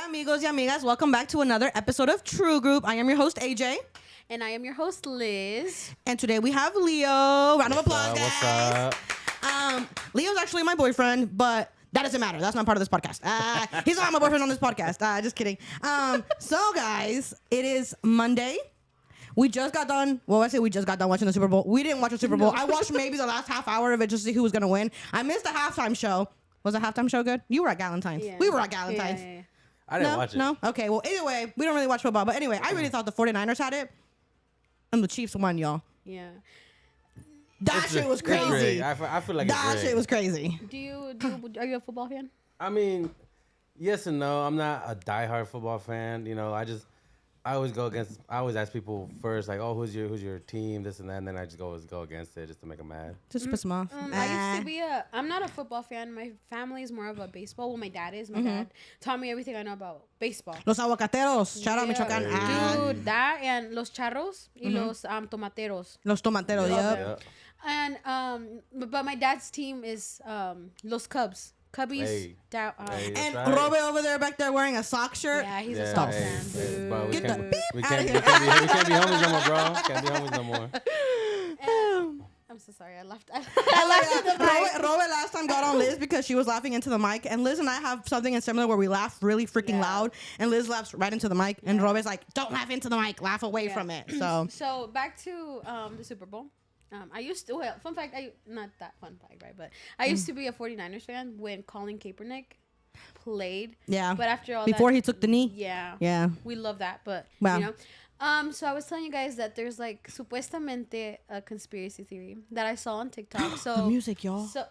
amigos y amigas. Welcome back to another episode of Truu Group. I am your host, AJ. And I am your host, Liz. And today we have Leo. Round of applause, What's guys. up? Leo's actually my boyfriend, but that doesn't matter. That's not part of this podcast. He's not my boyfriend on this podcast. Just kidding. So, guys, it is Monday. We just got done. Well, I say we just got done watching the Super Bowl. We didn't watch the Super Bowl. I watched maybe the last half hour of it just to see who was going to win. I missed the halftime show. Was the halftime show good? You were at Galentine's. Yeah. We were at Galentine's. Yeah. I didn't watch it. No? Okay, well, either way, we don't really watch football. But anyway, I really thought the 49ers had it. And the Chiefs won, y'all. Yeah. That shit was crazy. I feel like That shit was crazy. Are you a football fan? I mean, yes and no. I'm not a diehard football fan. You know, I always ask people first, like, oh, who's your team, this and that, and then I just go against it just to make them mad. Just piss them off. I used to be I'm not a football fan. My family is more of a baseball. Well, my dad is. My dad taught me everything I know about baseball. Los aguacateros. Shout out Michoacán. Dude, that and los charros y los tomateros. Los tomateros, Yeah. And but my dad's team is los Cubs. Cubbies. Hey. And right. Robe over there back there wearing a sock shirt. Yeah, he's a Yeah, Sox hey, fan, dude. bro, Get the beep we outta can't here. we can't be homies no more, bro. Can't be homies no more. I'm so sorry. I laughed. I laughed at the mic. Robe last time got on Liz because she was laughing into the mic. And Liz and I have something similar where we laugh really freaking loud. And Liz laughs right into the mic. And Robe's like, don't laugh into the mic. Laugh away from it. So back to the Super Bowl. I used to, fun fact, not that fun fact, right? But I used to be a 49ers fan when Colin Kaepernick played. Yeah. But after all Before that, he took the knee. Yeah. We love that. But, Wow. you know. So I was telling you guys that there's like supuestamente a conspiracy theory that I saw on TikTok. So The music, y'all. So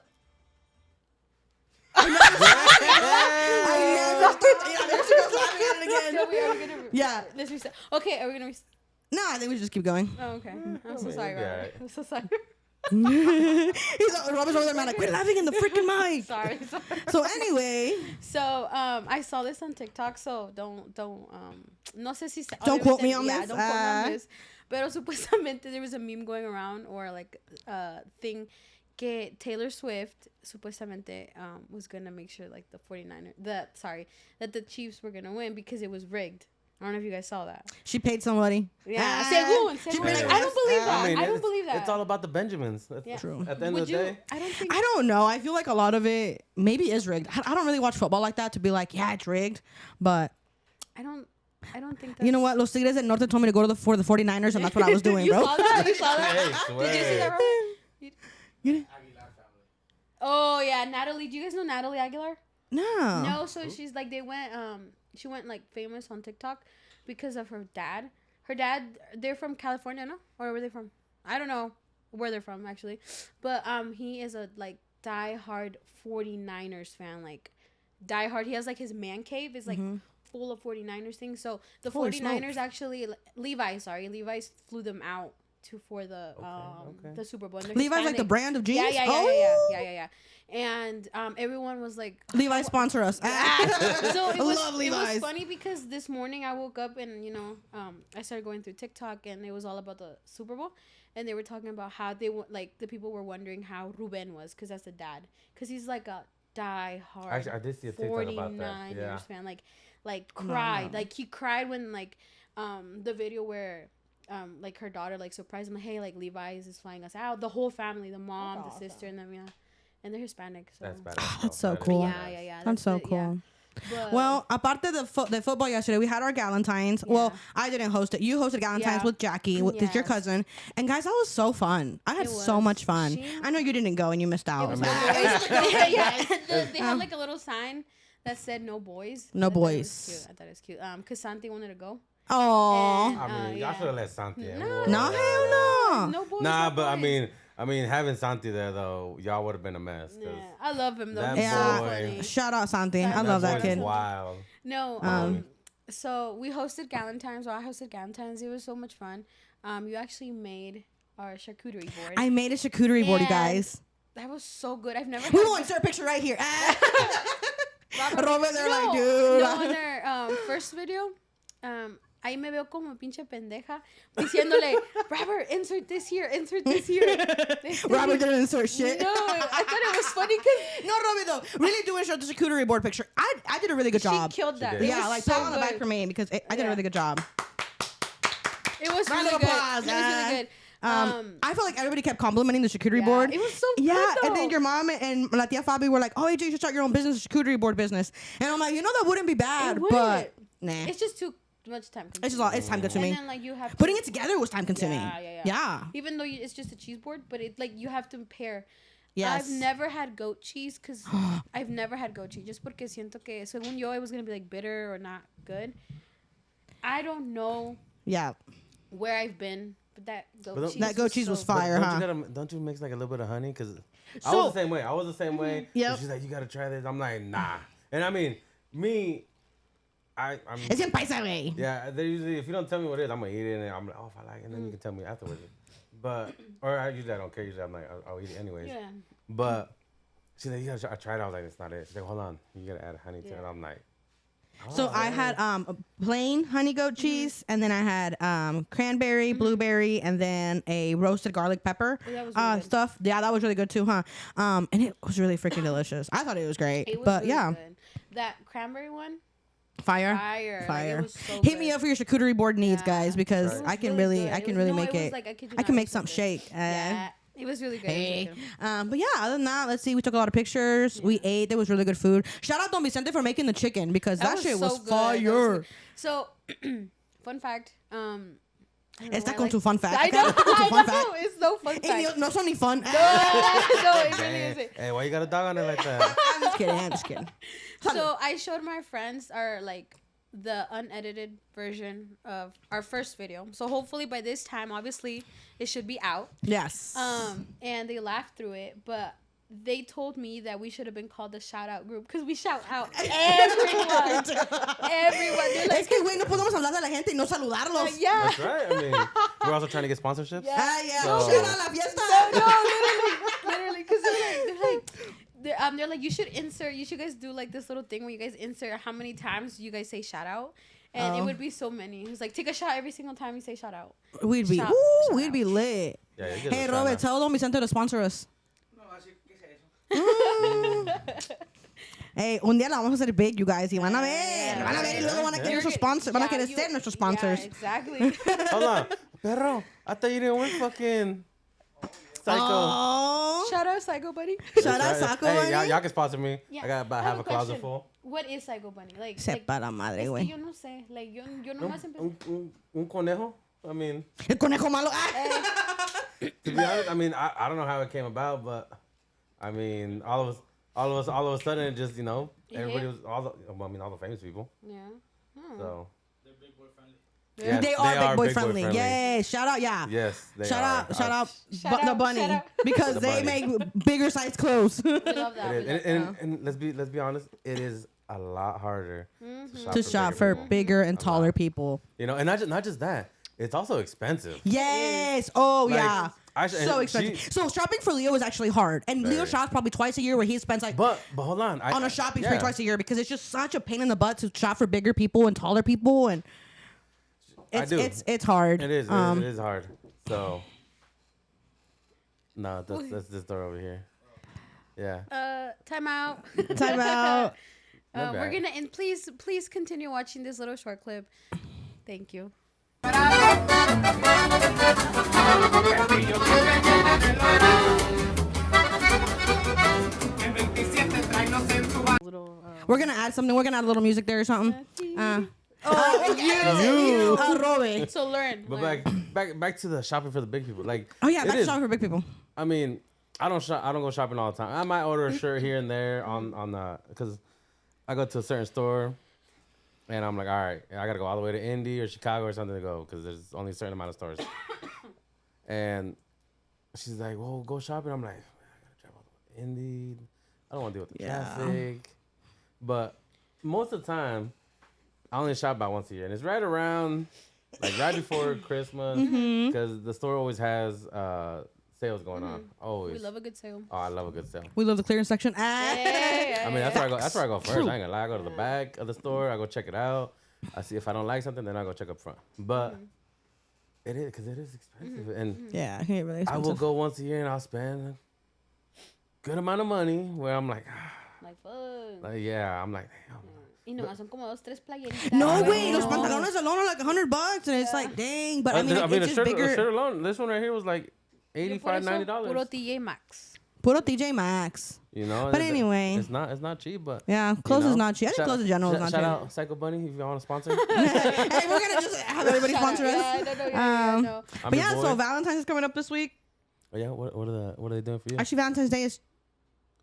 I never stopped. Yeah, there she goes laughing at it again. are we gonna Yeah. let's reset. Okay, are we gonna No, I think we should just keep going. Oh, okay. I'm so sorry, you'll be Robert. alright. I'm so sorry. Robert's over there, man, like, quit laughing in the freaking mic. sorry. So anyway, So I saw this on TikTok, so don't no sé si Don't quote me on yeah, this. don't quote me on this. Pero supuestamente there was a meme going around or like thing que Taylor Swift supuestamente was gonna make sure like that the Chiefs were gonna win because it was rigged. I don't know if you guys saw that. she paid somebody. Yeah, según. I don't believe that. I don't believe that. It's all about the Benjamins. Yeah. True. At the end of the day. I I don't know. I feel like a lot of it maybe is rigged. I don't really watch football like that to be like, yeah, it's rigged. But don't think that. you know what? Los Tigres del Norte told me to go for the 49ers, and that's what I was doing, you bro. saw that? You saw that? Hey, Did you see that, Robert? You didn't? Oh yeah, Natalie. Do you guys know Natalie Aguilar? No. No, so she's like she went like famous on TikTok because of her dad. Her dad, they're from California, no? Or where they from? I don't know where they're from actually. But he is a like diehard 49ers fan, like diehard. He has like his man cave is like full of 49ers things. So the Holy 49ers smokes. actually Levi's flew them out for the the Super Bowl. And they're Levi's like the Hispanic. brand of jeans? Yeah. And everyone was like, Levi sponsor us. so it was, love it Levi's. was funny because this morning I woke up and I started going through TikTok and it was all about the Super Bowl and they were talking about how the people were wondering how Ruben was because that's the dad because he's like a diehard Actually, I did see a TikTok about that. 49ers Yeah. fan like cried like he cried when like the video where like her daughter like surprised him like, hey, like Levi's is flying us out, the whole family, the mom, the sister, and them, and they're Hispanic. So. That's bad. That's so cool. Yeah. That's so it, cool. But, Well, aparte the football yesterday, we had our Galentine's. Yeah. Well, I didn't host it. You hosted Galentine's Yeah. with Jackie, with your Yes. cousin. And guys, that was so fun. I had It so was. much fun. She- I know you didn't go and you missed out. it was they had like a little sign that said no boys. No I thought it was boys. cute. I thought it was cute. Cause Santi wanted to go. Oh. And, I mean, y'all yeah. should have let Santi in. No, hell no. No boys. Nah, no but boys. I mean, having Santi there though, y'all would have been a mess. 'Cause Yeah, I love him though. that He's Yeah. so boy- funny. Shout out Santi. I That love that boy's kid. Wild. No, so we hosted Galentine's. Well, I hosted Galentine's. It was so much fun. You actually made our charcuterie board. I made a charcuterie board, you And guys. That was so good. I've never. We had will insert a picture right here. Robert, Robert, they're like, dude. No, on their first video, ahí me veo como pinche pendeja diciéndole, Robert, insert this here. Robert didn't insert shit. No, I thought it was funny because No, Robert, though, really doing show the charcuterie board picture. I did a really good job. she killed that. She did. It Yeah, was like so pat on the back good. for me because I did a really good job. It was Round really of good. applause. It was really good. I felt like everybody kept complimenting the charcuterie Yeah, board. it was so good, Yeah, and though. then your mom and La Tia Fabi were like, "Oh, AJ, you should start your own business, a charcuterie board business." And I'm like, that wouldn't be bad, It but wouldn't. nah, It's just too much time consuming. it's just it's time consuming. And then like you have to, Putting it together was time consuming. Yeah. Even though it's just a cheese board, but it like you have to pair. Yes. I've never had goat cheese because I've never had goat cheese just porque siento que según yo it was gonna be like bitter or not good. I don't know Yeah. where I've been, but that goat cheese was fire, But huh? don't you mix like a little bit of honey? Because I So- was the same way. I was the same way. Yep. And she's like, you gotta try this. I'm like, nah. And I mean, me, I'm. Es en paisa, güey. Yeah, they usually if you don't tell me what it is, I'm gonna eat it, and I'm like, oh, if I like it, and then you can tell me afterwards. But I don't care. Usually I'm like, I'll eat it anyways. Yeah. But she's like, you gotta try. I tried it. I was like, it's not it. She's like, hold on, you gotta add honey to it. I'm like, So I had plain honey goat cheese, and then I had cranberry, blueberry, and then a roasted garlic pepper Oh, that was really good. stuff. Yeah, that was really good too, huh? And it was really freaking delicious. I thought it was great, It was but really yeah, good. That cranberry one, fire. Like, it was so Hit me good. up for your charcuterie board needs, Yeah. guys, because Right. It I was can really really, good. I It can was- really no, make it was it. like, I kid you I not, can it make was so something good. shake. Yeah, it was really good. Hey. It was really good. But yeah, other than that, let's see. We took a lot of pictures. We ate. There was really good food. Shout out Don Vicente for making the chicken because that shit was so good. That was fire. good. So, fun fact. I don't know Esta why con I tu like- fun fact. I know. Acá con tu I fun know. fact. It's no fun Hey, fact. no son ni fun. No, it really hey, isn't. hey, why you got a dog on it like that? I'm just kidding. I'm just kidding. So I showed my friends the unedited version of our first video. So hopefully by this time, obviously, it should be out. Yes. And they laughed through it, but they told me that we should have been called the shout out group because we shout out everyone. They're like, Es que, güey, no podemos hablar de la gente y no saludarlos. yeah. That's right. I mean, we're also trying to get sponsorships. Yeah. Ah, yeah. So- Shout out la fiesta. No, literally, because they're like, you should guys do like this little thing where you guys insert how many times you guys say shout out, and it would be so many. It's like take a shot every single time you say shout out. We'd be, Shout- ooh, shout we'd out. be lit. Yeah, you get Hey, a Robert, shout-out. tell Don Vicente to sponsor us. Hey, un día la vamos a hacer big, you guys. Y van a ver, van a ver. Y luego van a querer nuestros sponsors. Van a querer ser nuestros sponsors. Yeah, exactly. Hold on, perro. I thought you didn't win fucking Psycho. Oh. Shout out Psycho Buddy. Shout out Saco, Hey, Bunny. y'all can sponsor me. Yeah, I got about I have half a a closet question. full. What is Psycho Bunny? Like, Sepa la madre, es que güey. yo no sé. Like, yo nomás empecé. Un conejo. I mean, El conejo malo. Ah. to be honest, I mean, I don't know how it came about, but I mean, all of a sudden, it just, everybody was all the famous people. Yeah. Hmm. So They're big boy friendly. yes, They are big boy friendly. friendly. Yay. Shout out, yeah. Yes, they Shout are. out, shout out, Shout the out, bunny shout out. because The they bunny. make bigger size clothes We love that. It we is. love And let's be honest, it is a lot harder to shop for bigger people. bigger and taller people. And not just that, it's also expensive. Yes. Oh Like, yeah. actually, So and expensive. So shopping for Leo is actually hard, and Leo Very. shops probably twice a year, where he spends like But hold on, on a shopping yeah. spree twice a year because it's just such a pain in the butt to shop for bigger people and taller people, and I do. it's hard. It is hard. So no, that's this door over here. Yeah. Time out. Time out. My We're bad. gonna and please continue watching this little short clip. Thank you. Little. We're gonna add something. We're gonna add a little music there or something. You. Robin. So learn. But back to the shopping for the big people. Like Oh yeah, it that's is. shopping for big people. I mean, I don't go shopping all the time. I might order a shirt here and there on the because I go to a certain store and I'm like, all right, I gotta go all the way to Indy or Chicago or something to go because there's only a certain amount of stores. And she's like, well, go shopping. I'm like, I gotta travel to Indy. I don't want to deal with the Yeah. traffic. But most of the time, I only shop about once a year, and it's right around, like right before Christmas, because the store always has sales going on. Always. We love a good sale. Oh, I love a good sale. We love the clearance section. I mean, that's where I go. That's where I go first. True. I ain't gonna lie. I go to the back of the store. I go check it out. I see if I don't like something, then I go check up front. But it is because it is expensive, and Yeah, I can really I expensive. will go once a year and I'll spend a good amount of money. Where I'm like, Like, fuck. yeah, I'm like, damn. Y nomás son como 2, 3 playeritas. No, I wait, los know. pantalones alone are like $100, and it's like, dang. But I mean, like, a it's just shirt, bigger. a shirt alone. This one right here was like $85, $90. Puro TJ Maxx. Puro TJ Maxx. You know, But anyway. it's not cheap, but Yeah, clothes you is know? not cheap. I think clothes in general is not Shout cheap. out Psycho Bunny if you want to sponsor. Hey, we're gonna just have everybody sponsor us. Yeah, no. I'm But your yeah, boy. so Valentine's is coming up this week. Oh, yeah, what are they doing for you? Actually, Valentine's Day is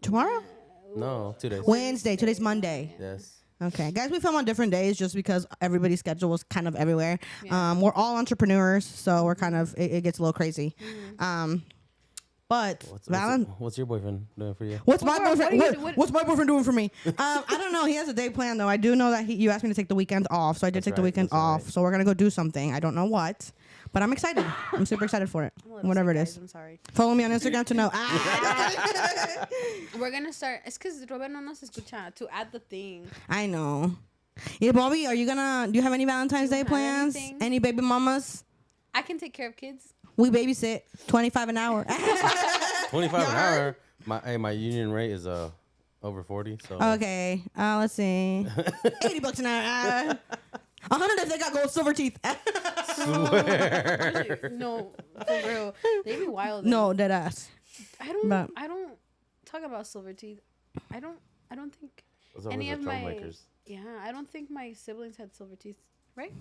tomorrow? No, 2 days. Wednesday. Today's Monday. Yes. Okay, guys, we film on different days just because everybody's schedule was kind of everywhere. Yeah. We're all entrepreneurs, so we're kind of it gets a little crazy. But What's your boyfriend doing for you? what's my What boyfriend? do you- what- What's my boyfriend doing for me? I don't know. He has a day planned though. I do know that you asked me to take the weekend off, so I did That's take the right, weekend that's off. right. So we're gonna go do something. I don't know what, but I'm excited. I'm super excited for it. I'm a little Whatever it sick, is. guys, I'm sorry. Follow me on Instagram to know. We're gonna start. Es que Robert no nos escucha to add the thing. I know. Yeah, Bobby, do you have any Valentine's Do Day you have plans? anything? Any baby mamas? I can take care of kids. We babysit, $25 an hour. 25 an hour. My union rate is over 40. So Okay, let's see. $80 an hour. 100 if they got gold silver teeth. No, for real. They be wild. No, dead ass. I don't talk about silver teeth. I don't think Those are any always of the my troublemakers. I don't think my siblings had silver teeth, right?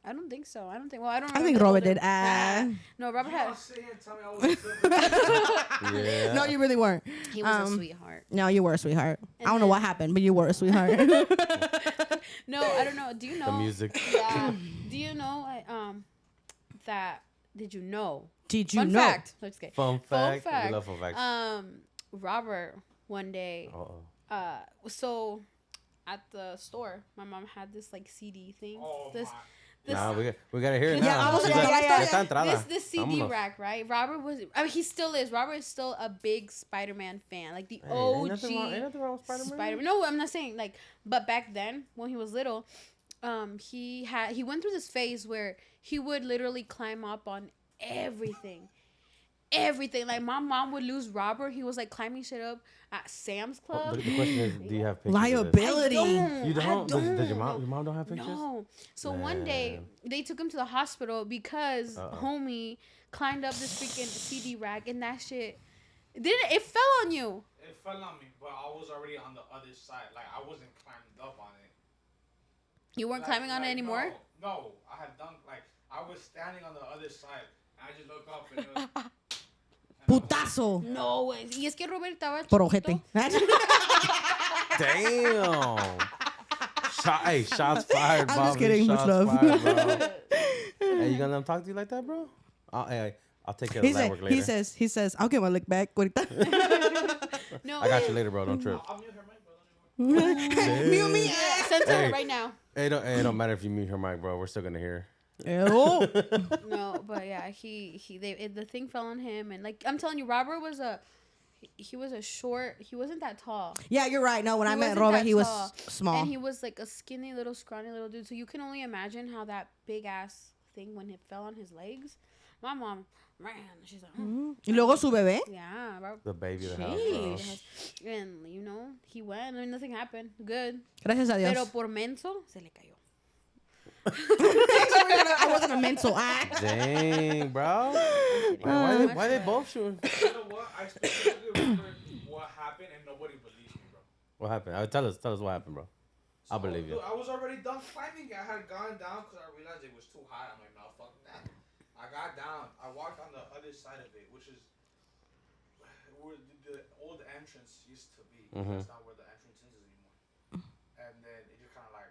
I don't think so. I don't think. Well, I don't. I think remember Robert the- did. No, Robert had. Sit here and tell me I was Yeah. No, you really weren't. He was a sweetheart. No, you were a sweetheart. I don't know then- what happened, but you were a sweetheart. No, I don't know. Do you know? The music. Yeah. Do you know? That. Did you know? Did you Fun know? fact. Let's get. Fun fact. fact. We love fun facts. Robert one day. Uh-oh. So, at the store, my mom had this like CD thing. Oh, This. my. This. Nah, we gotta hear it Yeah, now. I was She's like, like, yeah. "Esta entrada." This CD Vámonos. rack, right? Robert was. I mean, he still is. Robert is still a big Spider-Man fan, like the Hey, OG. ain't nothing wrong with Spider-Man. Spider-Man. No, I'm not saying like. But back then, when he was little, he went through this phase where he would literally climb up on everything. Everything. Like my mom would lose Robert. He was like climbing shit up at Sam's Club. The question is, do you have pictures? Liability. You I don't? don't. Does your mom don't have pictures? No. So one day they took him to the hospital because homie climbed up this freaking CD rack and that shit it fell on you. It fell on me, but I was already on the other side. Like, I wasn't climbed up on it. You weren't climbing on it anymore? No, I had done, like, I was standing on the other side. And I just look up and it was, Putazo. No, güey. Y es que Robert estaba Por chiquito. ojete. Damn. Shots fired, I'm Bobby. just kidding, Shots much love. fired, bro. Hey, you gonna let him talk to you like that, bro? I'll take care of the lab work later. He says, I'll get my lick back. ahorita." No. I got you later, bro. Don't trip. I'll mute her mic, brother. Me. Send to her Hey. right now. It don't matter if you mute her mic, bro. We're still gonna hear. Oh. No, but yeah, the thing fell on him and like I'm telling you, Robert was he was a short. He wasn't that tall. Yeah, you're right. No, when He I met wasn't Robert, that he was tall. small. And he was like a skinny little scrawny little dude. So you can only imagine how that big ass thing when it fell on his legs. My mom, man, she's like, Y luego su bebé. yeah, Robert. The baby of the house, bro. Jeez. And you know, he went and nothing happened. Good. Gracias a Pero Dios. por menso se le cayó. I wasn't a mental. Dang, bro. Why they both shooting? You know what? I specifically remember what happened and nobody believes me, bro. What happened? Tell us what happened, bro. I'll believe you. I was already done climbing. I had gone down because I realized it was too high. I'm like, no, fuck that. I got down. I walked on the other side of it, which is where the old entrance used to be. Mhm. That's not where the entrance is anymore. And then it just kind of like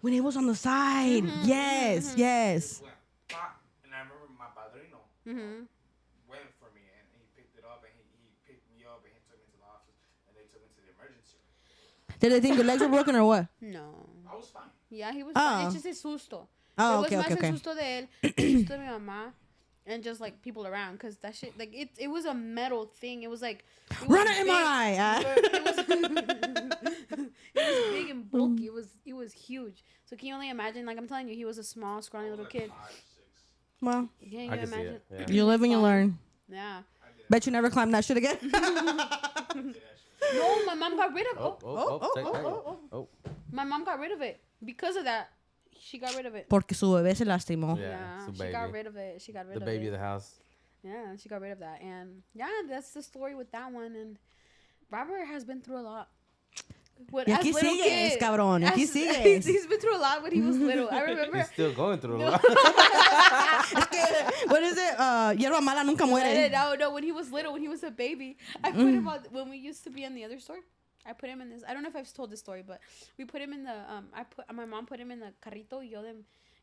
When it was on the side. Yes, yes. went pop. And I remember my padrino went for me and he picked it up and he picked me up and he took me to the office and they took me to the emergency room. Did they think your legs were broken or what? No. I was fine. Yeah, he was Oh. fine. It's just a susto. Oh, It okay, was okay, más okay. el susto de él, el susto de mi mamá. and just like people around, because that shit, like it was a metal thing. It was like Run an MRI. It was big and bulky. It was huge. So can you only imagine? Like I'm telling you, he was a small, scrawny little kid. Well, Can you I can see imagine? it. Yeah. you live and you learn. Yeah. Bet you never climbed that shit again. No, my mom got rid of. Oh. My mom got rid of it because of that. She got rid of it. Porque su bebé se lastimó. Yeah, su she baby. got rid of it. She got rid The of baby it. of the house. Yeah, she got rid of that. And yeah, that's the story with that one. And Robert has been through a lot. When, Y as aquí little sigues, kid, cabrón. Aquí as- sigues. He's been through a lot when he was little. I remember. He's still going through a lot. Es que, what is it? Hierba mala nunca muere. No, when he was little, when he was a baby, I put him on, when we used to be in the other store. I put him in this. I don't know if I've told this story, but we put him in the. My mom put him in the carrito. Y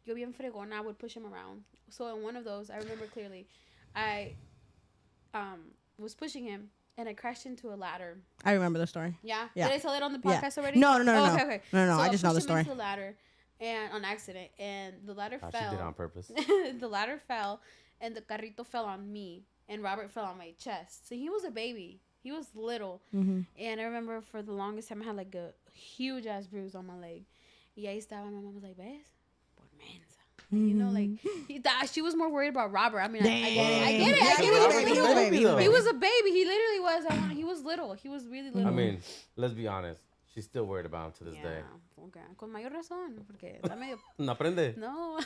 yo bien fregona would push him around. So in one of those, I remember clearly, I was pushing him and I crashed into a ladder. I remember the story. Yeah. Yeah. Did I tell it on the Yeah. podcast already? No. Oh, okay. No, So I just know the pushed him story. into the ladder, and on accident, and the ladder She fell. did it on purpose. The ladder fell, and the carrito fell on me, and Robert fell on my chest. So he was a baby. He was little. Mm-hmm. And I remember for the longest time I had like a huge ass bruise on my leg. Y ahí estaba, my mom was like, ¿ves? Por mensa. You know, like, she was more worried about Robert. I mean, I get it. I get it. Yeah, I he get was it. a baby. He was a baby. He was a baby. He literally was. He was little. He was really little. I mean, let's be honest. She's still worried about him to this day. Okay. Con mayor razón. Porque está medio... No aprende. No.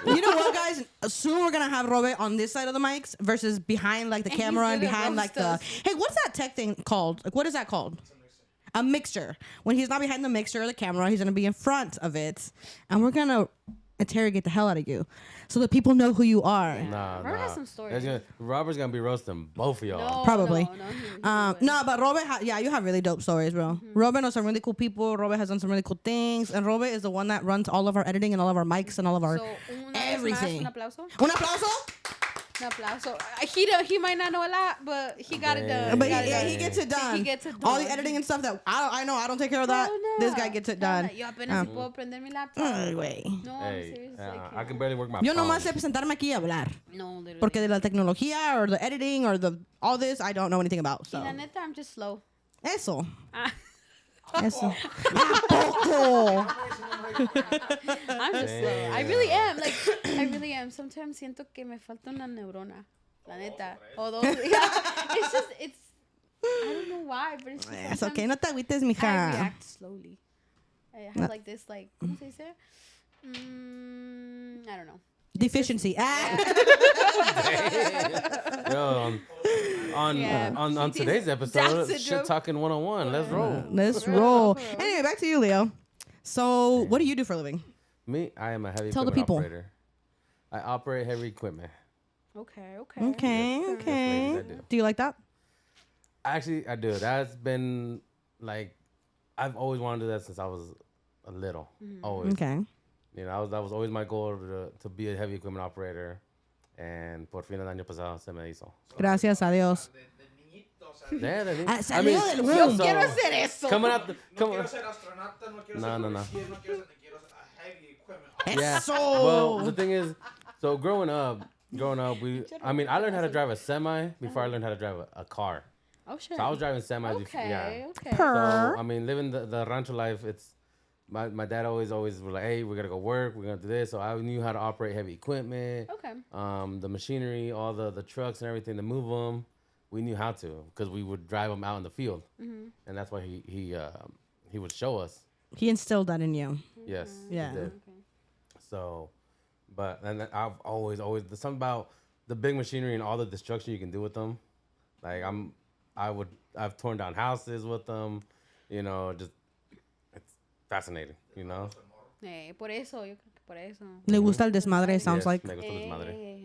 You know what, guys? Soon we're gonna have Robert on this side of the mics versus behind like the And camera he's and gonna behind like roast the. us. Hey, what's that tech thing called? Like, what is that called? A mixer. When he's not behind the mixer or the camera, he's gonna be in front of it, and we're gonna interrogate the hell out of you, so that people know who you are. Nah, Robert has some stories. Robert's gonna be roasting both of y'all. No, Probably. No, he No, but Robert, you have really dope stories, bro. Robert knows some really cool people. Robert has done some really cool things, and Robert is the one that runs all of our editing and all of our mics and all of our So, una vez everything. más, un aplauso. Un aplauso. Un aplauso. He might not know a lot, but he got it done. But got it done. he gets it done. He gets it All done. the editing and stuff that I know I don't take care of that. Oh, no. This guy gets it done. Yo apenas si puedo prender mi laptop. Ay, güey. No, I'm Hey, serious. I can barely work my Yo phone. nomás sé presentarme aquí y hablar. No, literally. Porque de la tecnología or the editing or the all this I don't know anything about. Y So la neta, I'm just slow. eso. Ah, Eso. ¿A poco? I'm just slow. I really am. Like, I really am. Sometimes siento que me falta una neurona. La neta. O dos. It's just, I don't know why, but it's just Es okay, sometimes no te agüites, I mija. react slowly. I have like this, like, ¿cómo se dice? I don't know. Deficiency. Yo, Yeah. on today's Down episode, syndrome. shit talking 101. Let's roll. Let's For real, roll. for real. Anyway, back to you, Leo. So, what do you do for a living? Me, I am a heavy Tell the equipment people. operator. I operate heavy equipment. Okay. Okay, Yes, okay. ladies, I do. Do you like that? Actually, I do. That's been like, I've always wanted to do that since I was a little. Always. Okay. You know, that was always my goal to be a heavy equipment operator. And por fin el año pasado se me hizo. Gracias a Dios. Yeah, that is. Salió del womb. Yo quiero hacer eso. Coming out the, No come, quiero ser astronauta, no quiero No, ser no, no. policía, no quiero ser, quiero ser a heavy equipment. yeah. Eso. Well, the thing is, so growing up, I learned how to drive a semi before I learned how to drive a car. Oh, shit. So I was driving semis before. Yeah. Okay. So, Purr. I mean, living the rancho life, it's my dad always was like, hey, we're gonna go work, we're gonna do this. So I knew how to operate heavy equipment, Okay. the machinery, all the trucks and everything to move them. We knew how to because we would drive them out in the field, and that's why he would show us. He instilled that in you. Yes. he Yeah. did. So, and I've always there's something about the big machinery and all the destruction you can do with them. Like I've torn down houses with them, you know, just it's fascinating, you know. Por eso, yo creo que por eso. Le gusta el desmadre, sounds Yes, like. me gusta el desmadre.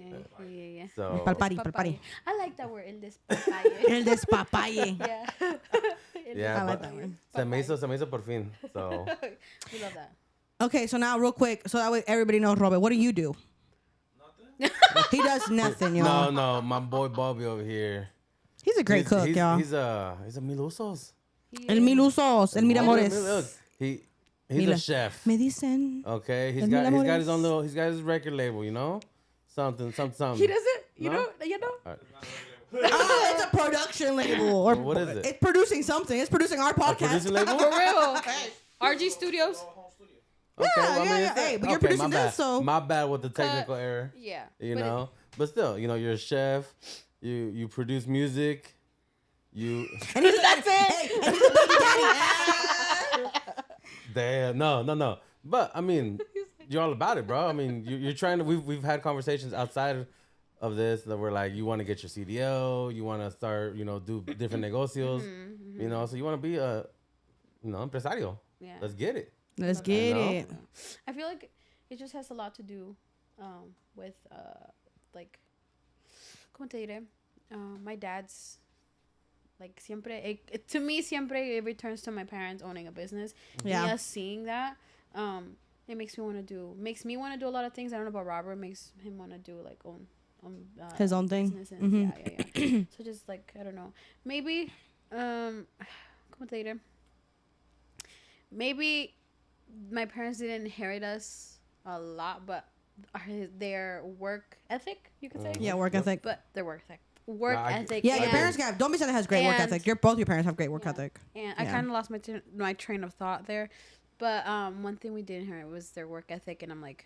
Yeah. So Palpari, Papaye. palpari. I like that word, el despapalle. El despapalle. Yeah. yeah, I like but that one. se me hizo por fin. So We love that. Okay, so now real quick, so that way everybody knows, Robert, what do you do? Nothing. He does nothing, y'all. no, my boy Bobby over here. He's a great cook, y'all. He's a Mil Usos. El Mil Usos, el Miramores. Look, he's Mila. a chef. Me dicen. Okay, El he's got his Miramores. own he's got his record label, you know, something. He does it? You No? know? You know? All right. It's a production label. Or What is it? It's producing something. It's producing our A podcast. producing label? For real. RG Studios. Home studio. Okay, Yeah, yeah, it's yeah. Hey, but you're okay, producing my bad. this, so- My bad with the technical error. Yeah. You but know, but still, you know, you're a chef. You produce music. You And he's That's it. Hey, and he's a baby daddy. damn no. But I mean, you're all about it, bro. I mean, you're trying to. We've had conversations outside of this that we're like, you want to get your CDO, you want to start, you know, do different negocios, you know, so you want to be a, you know, empresario. Yeah. Let's get it. Let's get know? it. I feel like it just has a lot to do with like ¿cómo te diré? My dad's like siempre to me siempre it returns to my parents owning a business. Yeah. And us seeing that it makes me want to do a lot of things. I don't know about Robert, makes him want to do like own His own thing. business Mhm. yeah. So just like I don't know, maybe ¿cómo te diré? Maybe my parents didn't inherit us a lot, but their work ethic, you could say. Yeah, work ethic. But their work ethic. Yeah, your and- parents got. Don't be saying that has great work and- ethic. Both your parents have great work Yeah. ethic. And I Yeah. kind of lost my train of thought there. But one thing we did inherit was their work ethic, and I'm like,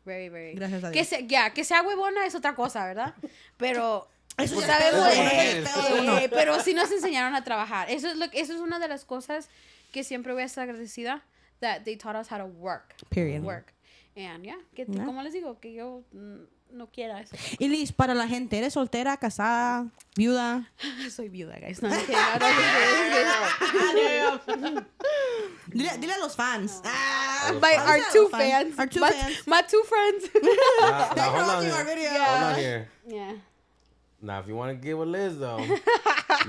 very, very. Gracias a Que Dios. que sea huevona es otra cosa, ¿verdad? Pero. Eso ya sabemos, es pedo de uno. pero sí nos enseñaron a trabajar. Eso es una de las cosas que siempre voy a estar agradecida. That they taught us how to work. Period. Work. And yeah, que Yeah. como les digo, que yo no quiera eso. Y Liz, para la gente, ¿eres soltera, casada, viuda? Soy viuda, guys. No, I'm kidding. No, Dile a los fans. My, our Dile a two los fans. Our two my, fans. My two friends. Now, They're hold on watching here. our video. Hold on here. Yeah. Now, if you want to get with Liz, though, you're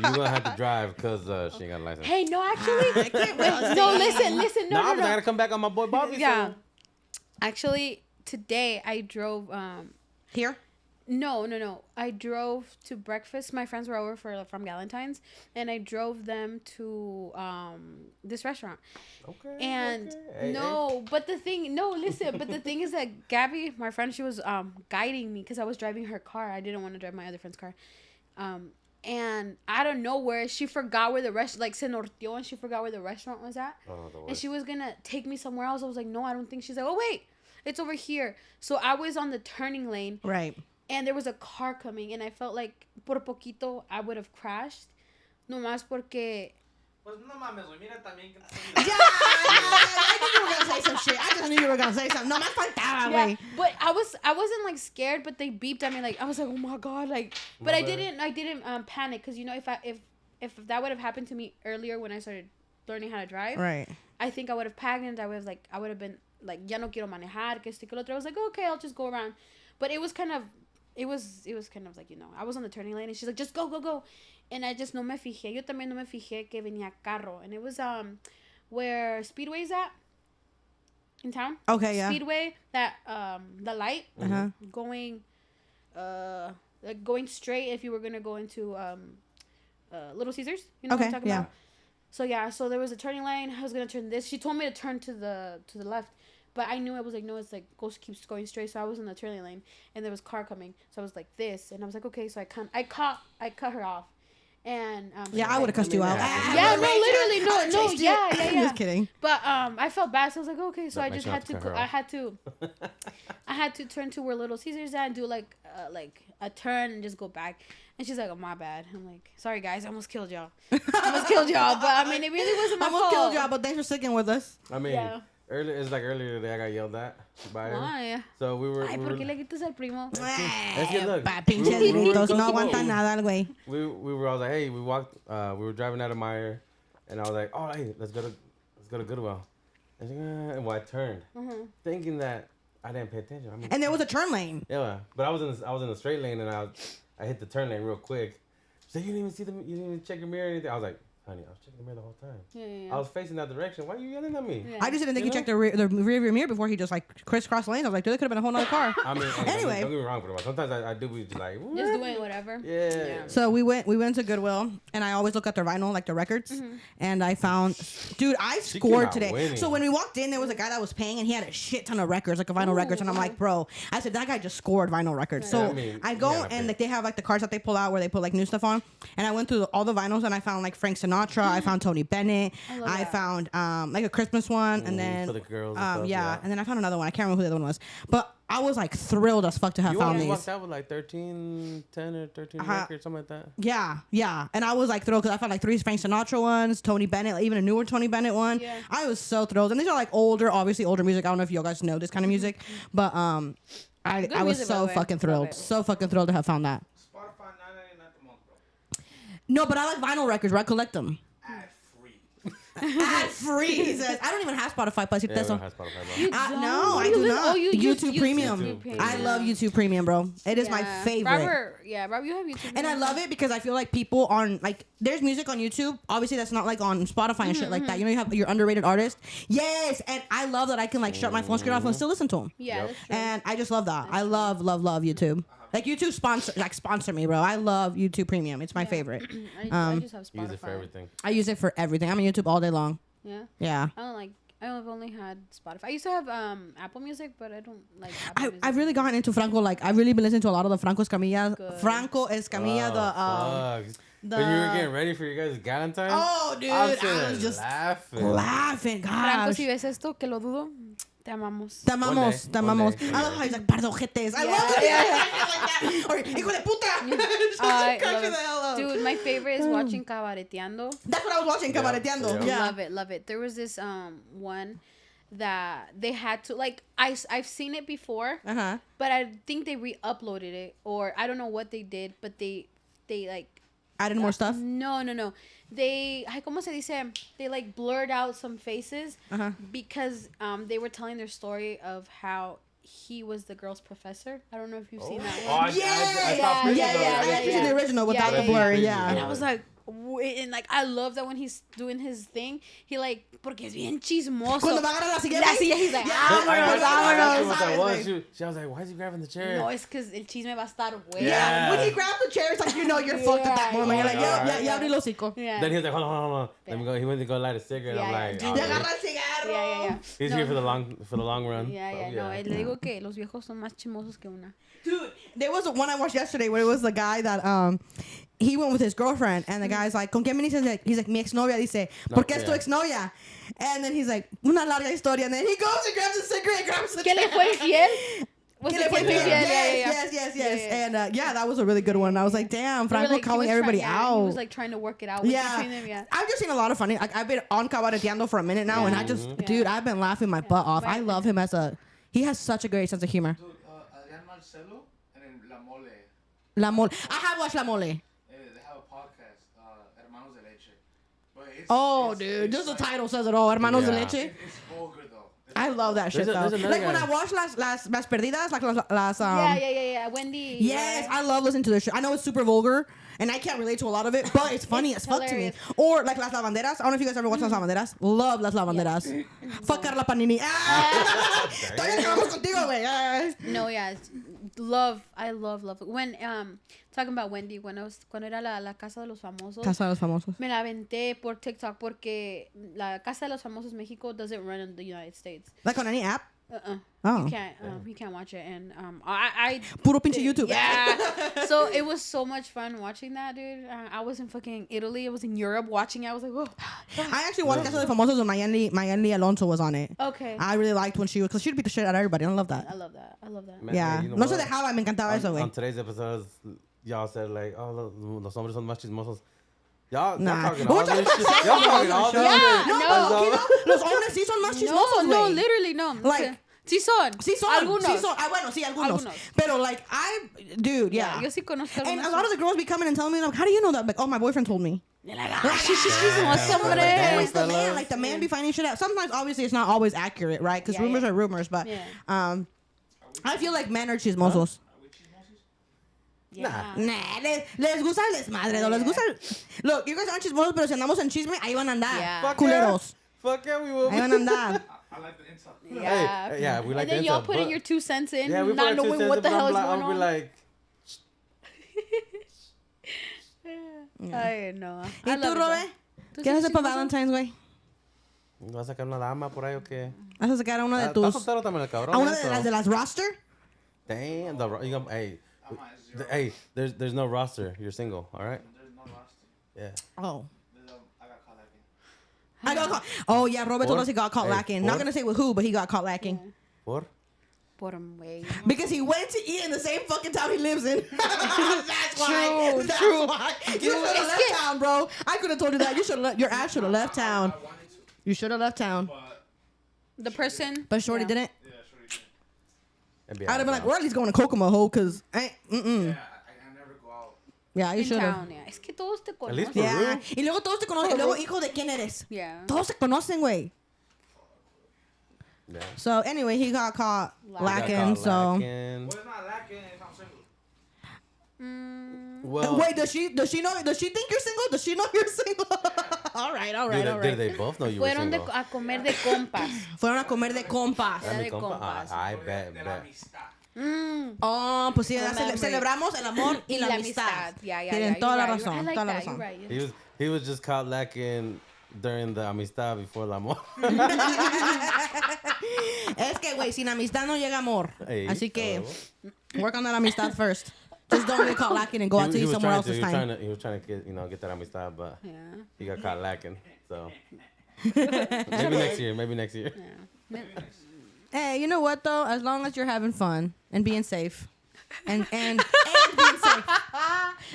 going to have to drive because she ain't got a license. Hey, no, actually. No, listen. No, but I got no. to come back on my boy Bobby. Yeah. So. Actually, today I drove. Here? No. I drove to breakfast. My friends were over from Galentine's, and I drove them to this restaurant. Okay. And okay. but the thing is that Gabby, my friend, she was guiding me because I was driving her car. I didn't want to drive my other friend's car. And out of nowhere, she forgot where the se norteó, and she forgot where the restaurant was at. Oh, the And worst. she was gonna take me somewhere else. I was like, no, I don't think. She's like, oh wait, it's over here. So I was on the turning lane, Right. and there was a car coming, and I felt like por poquito I would have crashed, nomás porque. Pues no mames, güey. Mira también que. I knew you were gonna say some shit. I just knew you were gonna say something. No más faltaba, Yeah, güey. but I wasn't like scared, but they beeped at me like I was like, oh my god, like. But My I bad. didn't panic because you know if that would have happened to me earlier when I started learning how to drive, Right. I think I would have panicked. I would have been like, ya no quiero manejar, que esto que lo otro. I was like, okay, I'll just go around. But it was kind of like, you know, I was on the turning lane and she's like, just go. And I just no me fijé. Yo también no me fijé que venía carro. And it was where Speedway's at in town. Okay, yeah. Speedway, that the light Uh-huh. going like going straight if you were gonna go into Little Caesars. You know what Okay, I'm talking yeah. about? So yeah, so there was a turning lane. I was gonna turn this. She told me to turn to the left, but I knew I was like, no, it's like keeps going straight. So I was in the turning lane, and there was car coming. So I was like this, and I was like, okay. So I cut her off, and Yeah, I would have cussed you out. Yeah, no, literally, no, yeah. Just kidding. But I felt bad, so I was like, okay. So That I makes just had sense to, to her. I had to turn to where Little Caesars at and do like a turn and just go back. And she's like, oh, my bad. I'm like, sorry guys, I almost killed y'all. But I mean, it really wasn't my Almost fault. killed y'all, but thanks for sticking with us. I mean, Yeah. earlier today I got yelled at by her. Ay, So we were. ay, ¿por qué le quitas al primo? Let's get look. Pa, pinches gritos. No aguanta nada, el güey. We were all like, hey, we were driving out of Meyer, and I was like, oh, hey, let's go to Goodwill. And she's like, and well, I turned, thinking that I didn't pay attention. I mean, And there was a turn lane. yeah, but I was in the straight lane, and I hit the turn lane real quick. She's like, you didn't even check your mirror or anything. I was like, Honey, I was checking the mirror the whole time. Yeah. I was facing that direction. Why are you yelling at me? Yeah. I just didn't think You he checked the rear view mirror before he just like crisscrossed lanes. I was like, dude, there could have been a whole nother car. I mean, Anyway. don't get me wrong, but sometimes I do be just like, what? Just doing whatever. Yeah. So we went to Goodwill, and I always look at their vinyl, like the records, and I found, dude, I She scored came out today. winning. So when we walked in, there was a guy that was paying, and he had a shit ton of records, like a vinyl records, and I'm like, bro, I said that guy just scored vinyl records. So Yeah, I mean, I go yeah, and like they have like the cards that they pull out where they put like new stuff on, and I went through all the vinyls, and I found like Frank Sinatra, I found Tony Bennett, I that. found like a Christmas one, and then for the girls and stuff, yeah. and then I found another one. I can't remember who the other one was, but I was like thrilled as fuck to have You found only these. walked out with like 10 or 13 records, something like that. Yeah. And I was like thrilled because I found like 3 Frank Sinatra ones, Tony Bennett, like, even a newer Tony Bennett one. Yeah. I was so thrilled. And these are like obviously older music. I don't know if you guys know this kind of music, but I was music, by so the way. fucking Love thrilled. it. So fucking thrilled to have found that. Spotify $9.99 a month, bro. No, but I like vinyl records, right? Collect them. Ad free. Ad free. He says, I don't even have Spotify. Plus, Yeah, that's we all. don't have Spotify, You bro. don't? No, I You do listen- not. Oh, you use YouTube Premium. YouTube. I love YouTube Premium, bro. It is my favorite. Robert, you have YouTube. And I love it because I feel like people on like there's music on YouTube. Obviously, that's not like on Spotify and shit like that. You know, you have your underrated artist. Yes, and I love that I can like shut my phone screen off and still listen to them. Yeah, Yep. that's true. And I just love that. I love YouTube. Like YouTube sponsor me, bro. I love YouTube Premium. It's my favorite. I just have Spotify. Use it for everything. I use it for everything. I'm on YouTube all day long. Yeah. Yeah. I've only had Spotify. I used to have Apple Music, but I don't like Apple Music. I've really gotten into Franco. Like I've really been listening to a lot of the Franco Escamilla. Good. Franco Escamilla. Fuck. The When you were getting ready for your guys' Galentine's, oh, dude, I I was just laughing. Franco, Gosh. si ves esto, que lo dudo, te amamos. Te amamos, te amamos. One day. I love how he's like, pardo jetes. I love it. Like that. Or, hijo de puta. Just I cracking love the it. hell up. Dude, my favorite is watching Cabareteando. That's what I was watching, Yeah, Cabareteando. yeah. Yeah. Love it. There was this one that they had to like I've seen it before, Uh-huh. but I think they re-uploaded it, or I don't know what they did, but they like Added more stuff. No. They, ¿cómo se dice? They like blurred out some faces Uh-huh. because they were telling their story of how he was the girl's professor. I don't know if you've seen that Oh, one. I saw Yeah, previews yeah. of it. I haven't seen the original without Yeah, the yeah, blurry. yeah. Yeah. And I was like, and like I love that when he's doing his thing, he like porque es bien chismoso. Cuando va a agarrar la silla. La silla, he's like, Yeah, I vámonos, asked you what that vámonos. was. She was like, why is he grabbing the chair? No, it's because el chisme va a estar bueno. Yeah. Yeah. When he grabbed the chair, it's like, you know, you're fucked at that Yeah, moment. You're like, yeah, yeah, yeah. abrí el hocico. Yeah. Then he was like, hold on. Let me go. He went to go light a cigarette. I'm Yeah, like, yeah. oh, Y really? agarra el cigarro. Yeah. He's No. here for the long run. Yeah. So, No, le digo que los viejos son más chismosos que una. Dude, there was one I watched yesterday where it was the guy that he went with his girlfriend and the guy's like, ¿con quién viniste? He's like, mi exnovia. Dice, ¿por qué es tu yeah. exnovia? And then he's like, una larga historia. And then he goes and grabs a cigarette, grabs the ¿Qué le fue infiel? Was ¿Qué it le fue que infiel? infiel? Yes. Yeah. And that was a really good one. I was like, damn, They were Franco like, he calling was everybody trying, out. He was like trying to work it out between them. Yeah. I've just seen a lot of funny. Like I've been on Cabareteando for a minute now, and I just, Yeah. dude, I've been laughing my butt off. I love him he has such a great sense of humor. Dude, Adrian Marcelo and then La Mole. La Mole. I have watched La Mole. They have a podcast, Hermanos de Leche. But Oh, dude, just the like- title says it all. Hermanos de Yeah. Leche. It's vulgar though. I love that shit There's though. another Like when guy. I watch las perdidas, like las Yeah. Wendy. Yes, yeah. I love listening to this shit. I know it's super vulgar, and I can't relate to a lot of it, but it's funny as fuck to me. hilarious. Or like Las Lavanderas. I don't know if you guys ever watched Las Lavanderas. Love Las Lavanderas. Fuck Carla Panini. Ah! Todavía acabamos contigo, güey. Ah. No, yeah. I love. When talking about Wendy, cuando era la Casa de los Famosos. Casa de los Famosos. Me la aventé por TikTok porque la Casa de los Famosos México doesn't run in the United States. Like on any app? You can't watch it, and I Puro pinche YouTube. yeah. So it was so much fun watching that, dude. I was in fucking Italy. I was in Europe watching it. I was like, whoa. I actually watched Casa de los Famosos when Mayeli Alonso was on it. Okay. I really liked when she was, because she'd beat the shit out of everybody. I love that. I love that. Man, Yeah. you know No se what? dejaba, me encantaba eso, On güey. today's episodes, y'all said like, oh, los hombres son más chismosos. Y'all Nah. talking We're all talking this shit. about Y'all sex talking all this Yeah, shit. no, That's all- ¿Qué no? Los hombres sí son más chismosos, No, güey. literally no. Like- sí son. Sí son. Algunos. Sí son. Bueno, sí, algunos. Algunos. Pero like, dude, yeah. Yo sí conozco And algunos. a lot of the girls be coming and telling me, like, how do you know that? Like, oh, my boyfriend told me. Chismoso, hombre. Always the fellas. man, like the man be finding shit out. Sometimes, obviously, it's not always accurate, right? Because Yeah, rumors yeah. are rumors. But Yeah. I feel like men are chismosos. Are we chismosos? Yeah. Nah, les gusta el desmadre, though. Les gusta Look, you guys aren't chismosos, pero si andamos en chisme, ahí van a andar. Yeah. Fuck Culeros. Fuck yeah, we will. Ahí van a andar. I like the Insta. Yeah. Hey, yeah, we like And then the y'all Insta, putting but- your 2 cents in, Yeah, we put not our 2 knowing cents what in, the but hell is I'm going like- I'll on. be like, I know. ¿Y tú, Robe? ¿Qué vas a hacer para Valentine's, güey? ¿vas a sacar una dama por ahí o qué? ¿Vas a sacar a una de ¿Estás tus... soltero también el cabrón? a una eso? de las roster? Damn, hey, I'm at 0. hey, there's no roster. You're single, all right? There's no roster. Yeah. Oh. I got caught lacking. I got caught. Oh, yeah, Robert told Por? us he got caught Hey, lacking. Not por? going to say with who, but he got caught lacking. ¿Por? Por him, way. Because he went to eat in the same fucking town he lives in. That's why. True, That's true. why. You should have left town, bro. I could have told you that. Your ass should have left town. I wanted to, You should have left town. but The person. But Shorty Yeah. didn't. yeah, sure you did. It'd be I'd have been out like, of we're at least going to Kokomo, ho, because I Yeah, mm-mm. I never go out. Yeah, you In should have. town, yeah. Es que todos te At least conocen. for Yeah. real? Y luego todos te conocen. Y luego, hijo de quién eres. Yeah. Todos se conocen, güey. Yeah. So, anyway, he got caught Lacking. lacking, Got caught so. lacking. Well, it's not lacking if I'm single. Well, Wait, does she know? Does she think you're single? Does she know you're single? all right. did they both know you were Fueron single? a comer de compas. Fueron a comer de compas. Era mi de compa. compas. I bet. De la amistad. Oh, pues sí, Remember. celebramos el amor y la amistad. Yeah, yeah, Tienen yeah. toda la you're razón. right. I like Toda la that. You're razón. right. He was just caught lacking during the amistad before el amor. Es que, güey, sin amistad no llega amor. Hey, Así que, hello. work on that amistad first. Just don't get caught lacking and go out to eat was somewhere trying else to, this he was time. trying to, he was trying to get that amistad, but Yeah. he got caught lacking. So maybe next year. Yeah. Hey, you know what though? As long as you're having fun and being safe. And being safe.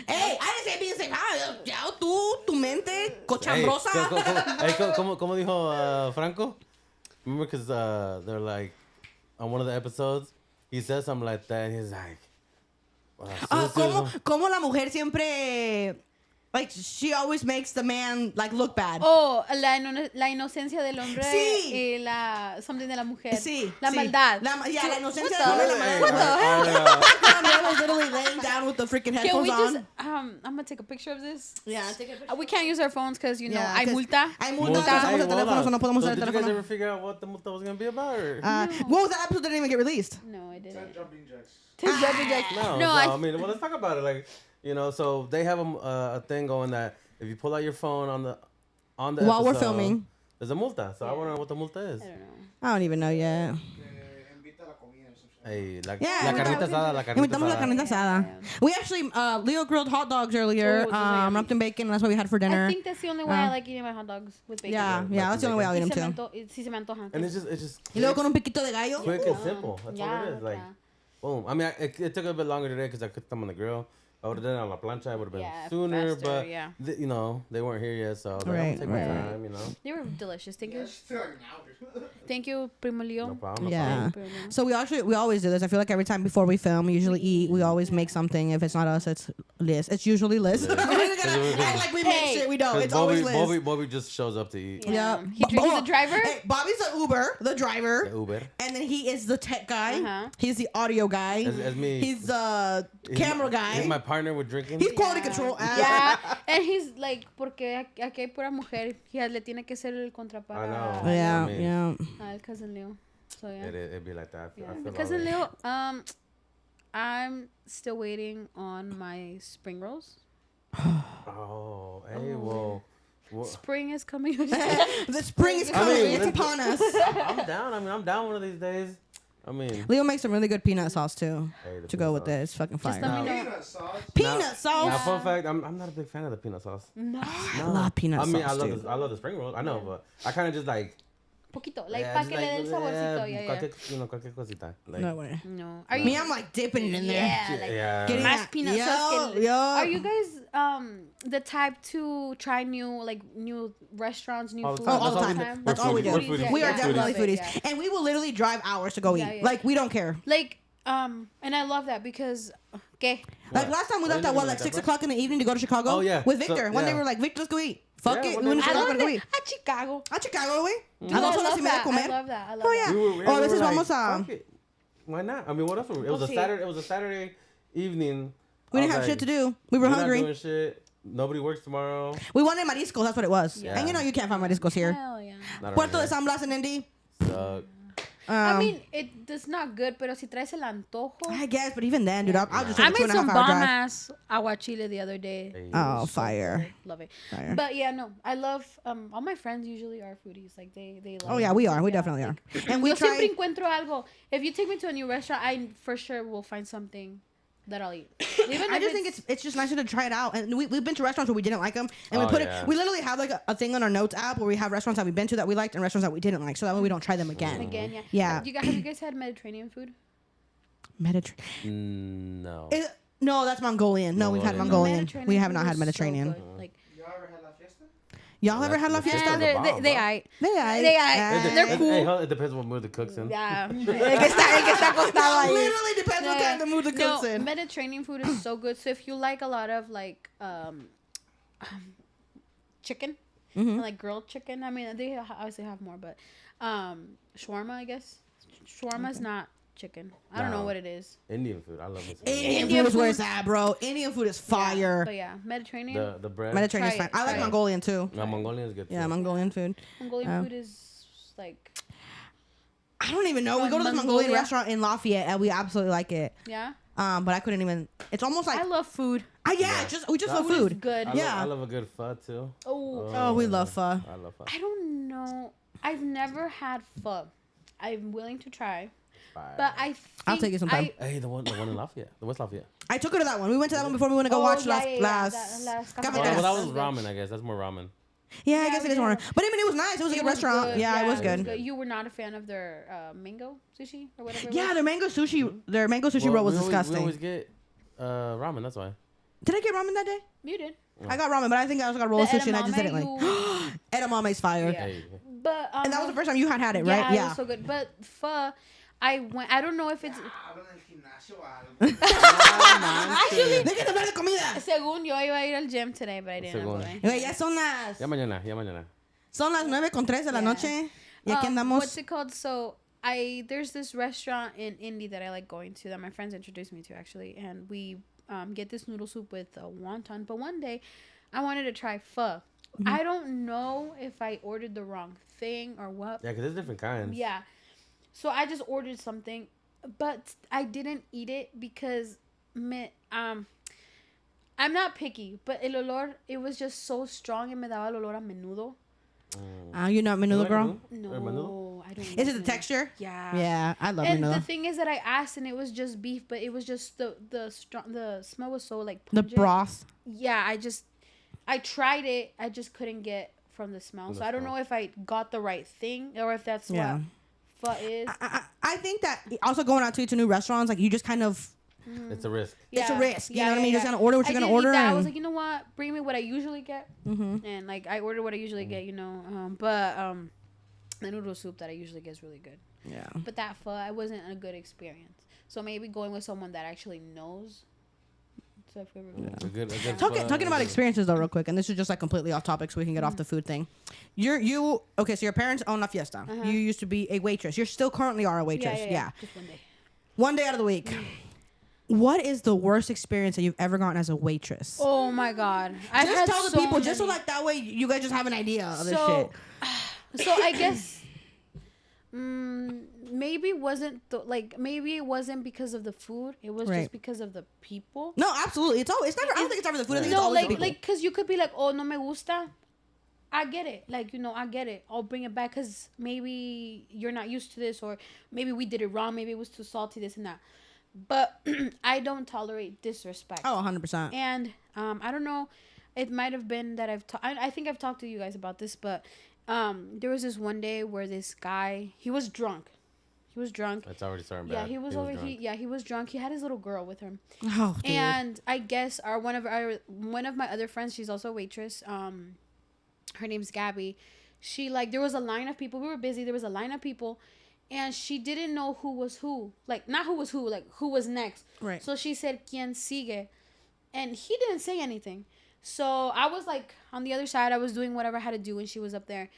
Hey, I didn't say being safe. Ah, ya tu mente Hey, cochambrosa. ¿cómo dijo Franco? Remember, because they're like, on one of the episodes, he said something like that, and he's like, ¿Cómo la mujer siempre... Like, she always makes the man, like, look bad. Oh, la inocencia del hombre Sí. y la something de la mujer. Sí. La sí. maldad. La inocencia What de the- la What the That man was literally laying down with the freaking Can headphones we just on. I'm gonna take a picture of this. Yeah, take a picture. We can't use our phones because you know Yeah, hay 'cause multa. Hay multa, usamos el teléfono, so no podemos usar el Did you guys teléfono. ever figure out what the multa was going to be about? Or? What was that episode that didn't even get released? No, I didn't. Jumping jacks. No, I I mean, well, let's talk about it. Like, you know, so they have a thing going that if you pull out your phone on the While we're episode, filming. there's a multa. So I want to know what the multa is. I don't know. I don't even know yet. Invita a la comida or some shit. Hey, Yeah, la carnita asada, la carnita Invitamos la asada. carnita asada. We actually, Leo grilled hot dogs earlier, Oh, those are yummy. wrapped in bacon. That's what we had for dinner. I think that's the only way I like eating my hot dogs with bacon. Yeah, Yeah, that's the only way I'll eat Y them se me too. sí se me antojan. And it's just Y luego con un piquito de gallo. quick and simple. That's Yeah, all it is. Like, yeah. boom. I mean, it took a bit longer today because I cooked them on the grill. I would have done it on la plancha. It would have been Yeah, sooner, faster, but yeah. you know they weren't here yet, so I was like, I'm Right, gonna take my right. time. You know, They were delicious. Thank you. Yeah, she's still like an hour. Thank you, Primo Leo. no problem. No Yeah. problem. So we always do this. I feel like every time before we film, we usually eat. We always make something. If it's not us, it's Liz. It's usually Liz. We're gonna act like we make Hey. shit. We don't. 'Cause It's always Liz. Bobby just shows up to eat. Yeah. He's the driver. Hey, Bobby's the Uber, the driver. The Uber. And then he is the tech guy. Uh-huh. He's the audio guy. As me. He's the camera guy. He's my partner with drinking. He's quality control. Yeah, and he's like, porque aquí hay pura mujer, le tiene que ser el contraparte. I know. Yeah, I mean, yeah. Al cousin Leo. So yeah. It'd be like that. I feel Yeah. all Cousin that. Leo, I'm still waiting on my spring rolls. Oh, hey, whoa. Spring is coming. The spring is I coming. mean, it's upon us. I'm down. I mean, I'm down one of these days. I mean, Leo makes some really good peanut sauce too. hey, the To go peanut with sauce. this, fucking fire. let me know. Peanut sauce. Peanut Now, sauce. fun fact, I'm not a big fan of the peanut sauce. No. I love peanut I mean, sauce, dude. I love the spring rolls. I know, but I kind of just like. Poquito. Like, yeah, pa' just que le dé el saborcito. Yeah, cualquier cosita. Like, No way. No. Are Me, you? I'm like dipping it in there. Yeah. Like, yeah. Getting Más that- peanut yo, sauce que- yo. Are you guys the type to try new restaurants, new All the food? time. Oh, all the That's all we time. do. That's We're all we foodies. do. We're foodies. We are Yeah, definitely love it, foodies. yeah. And we will literally drive hours to go Yeah, eat. yeah. Like, we don't care. Like, and I love that because, ¿qué? Like, What? last time we Oh, left you at, what, didn't like like 6 that, o'clock in the evening to go to Chicago? Oh, yeah. With So, Victor. One day yeah. we were like, Victor, let's go eat. Fuck Yeah, it. one We went day to we- Chicago ¿A to go dónde? eat. A Chicago. A Chicago, güey. Dude, A 2 I horas love y media that. comer. I love that. I love Oh, that. yeah. We Oh, a were veces like, vamos a... fuck it. Why not? I mean, what else? It was We'll a see. Saturday. It was a Saturday evening. We I didn't was have shit like, to do. We were we're not hungry. doing shit. Nobody works tomorrow. We wanted mariscos. That's what it was. Yeah. And you know you can't find mariscos here. Hell yeah. Not Puerto de around San Blas and Indy. here. Suck. I mean, it's not good, pero si traes el antojo. I guess, but even then, dude, I'll just I take a made 2.5 some hour bomb drive. ass aguachile the other day. Hey, Oh, So fire. good. Love it. Fire. But yeah, no, I love all my friends usually are foodies. Like they like Oh, yeah, we are. We definitely are. And we Yo try. siempre encuentro algo. If you take me to a new restaurant, I for sure will find something that I'll eat. Even I if just think it's just nicer to try it out. And we've been to restaurants where we didn't like them. And Oh, we put yeah. it, we literally have like a thing on our notes app where we have restaurants that we've been to that we liked and restaurants that we didn't like. So that way we don't try them again. again, yeah. Yeah. Have you guys had Mediterranean food? No. No, that's Mongolian. No, we've had Mongolian. Mongolian. We have not food had is so Mediterranean. good. Like, Y'all ever had La Fiesta? Y'all ever had La Fiesta Fiesta? is a bomb, they bro. aight. They They're cool. Hey, it depends what mood the cook's in. Yeah. El que está acostado ahí. Literally depends what kind of mood the cook's in. Mediterranean food is so good. So if you like a lot of like chicken, and, like grilled chicken. I mean, they obviously have more, but shawarma, I guess. Shawarma is not chicken. I don't know No. what it is. Indian food. I love it. Indian food is where it's at, bro. Indian food is fire. But yeah, Mediterranean. The bread. Mediterranean is Try fine. it, I like try it. Mongolian too. No, Mongolian is good too. Yeah, Mongolian food. Mongolian food is like, I don't even know. We From go to this Mongolia? Mongolian restaurant in Lafayette and we absolutely like it. yeah. But I couldn't even. It's almost like I love food. yeah, we just love Food is food. good. Yeah. I love a good pho too. Oh, Oh, we love pho. I love pho. I don't know. I've never had pho. I'm willing to try, Fire. but I think I'll take you sometime. Hey, the one in Lafayette. The West Lafayette. I took her to that one. We went to that one before we went to go Oh, watch yeah, Las yeah, yeah. Las Las Well, Cafeteras. that was Good. ramen, I guess. That's more ramen. Yeah, I Yeah, guess we it is did one. have- But I mean, it was nice. It was a good was restaurant. good. Yeah, it was good. You were not a fan of their mango sushi or whatever. it Yeah, was? their mango sushi Well, roll was we disgusting. always get ramen. That's why. Did I get ramen that day? You did. I got ramen, but I think I also got roll of The sushi and I just didn't like. edamame, Edamame's fire. Yeah. Hey. But And that was the first time you had it, right? Yeah, it was so good. But pho, I don't know if it's. Hablan del gimnasio o algo. Actually, Déjenme hablar de comida. según yo iba a ir al gym today, but I didn't. Según. Güey, ya son las Ya mañana. son las 9:03 de la Yeah. noche. Y aquí andamos. What's it called? So there's this restaurant in Indy that I like going to that my friends introduced me to actually, and we get this noodle soup with a wonton. But one day, I wanted to try pho. I don't know if I ordered the wrong thing or what. Yeah, because there's different kinds. Yeah. So I just ordered something, but I didn't eat it because I'm not picky, but el olor, it was just so strong and me daba el olor a menudo. You're not menudo like girl? menudo? Or menudo? No, I don't. Is like it the menudo. texture? Yeah. Yeah, I love And the menudo. thing is that I asked and it was just beef, but it was just the smell was so like The pungent. broth. Yeah, I tried it. I just couldn't get from the smell. So I don't know if I got the right thing or if that's Yeah. what pho is. I think that also going out to new restaurants, like you just kind of It's a risk. it's a Yeah. risk. You know what I mean? You just yeah. gotta order what I you're gonna did eat order. that. I And, was like, you know what? Bring me what I usually get. And like I ordered what I usually get, you know. But the noodle soup that I usually get is really good. yeah. But that pho, it wasn't a good experience. So maybe going with someone that actually knows. So if we ever go. A good Talking about experiences though, real quick, and this is just like completely off topic, so we can get off the food thing. Okay? So your parents own La Fiesta. You used to be a waitress. You still currently are a waitress. Yeah. Just one day. One day out of the week. What is the worst experience that you've ever gotten as a waitress? Oh my god! I've Just had tell the so people, just so many. like that way you guys just have an idea of this So, shit. so I guess, maybe it wasn't maybe it wasn't because of the food. It was Right. just because of the people. No, absolutely. It's never. I don't think it's ever the food. I think it's No, always the people. because you could be like, oh, no me gusta. I get it. Like, I get it. I'll bring it back because maybe you're not used to this or maybe we did it wrong. Maybe it was too salty, this and that. But I don't tolerate disrespect. Oh, 100%. And I don't know. It might have been that I think I've talked to you guys about this, but there was this one day where this guy, he was drunk. It's already starting bad. Yeah, he was drunk. He had his little girl with him. Oh, dude. And I guess one of my other friends, she's also a waitress. Her name's Gabby. She there was a line of people. We were busy. There was a line of people, and she didn't know who was who. Like not who was who. Like who was next. Right. So she said, "Quien sigue," and he didn't say anything. So I was like on the other side. I was doing whatever I had to do, and she was up there.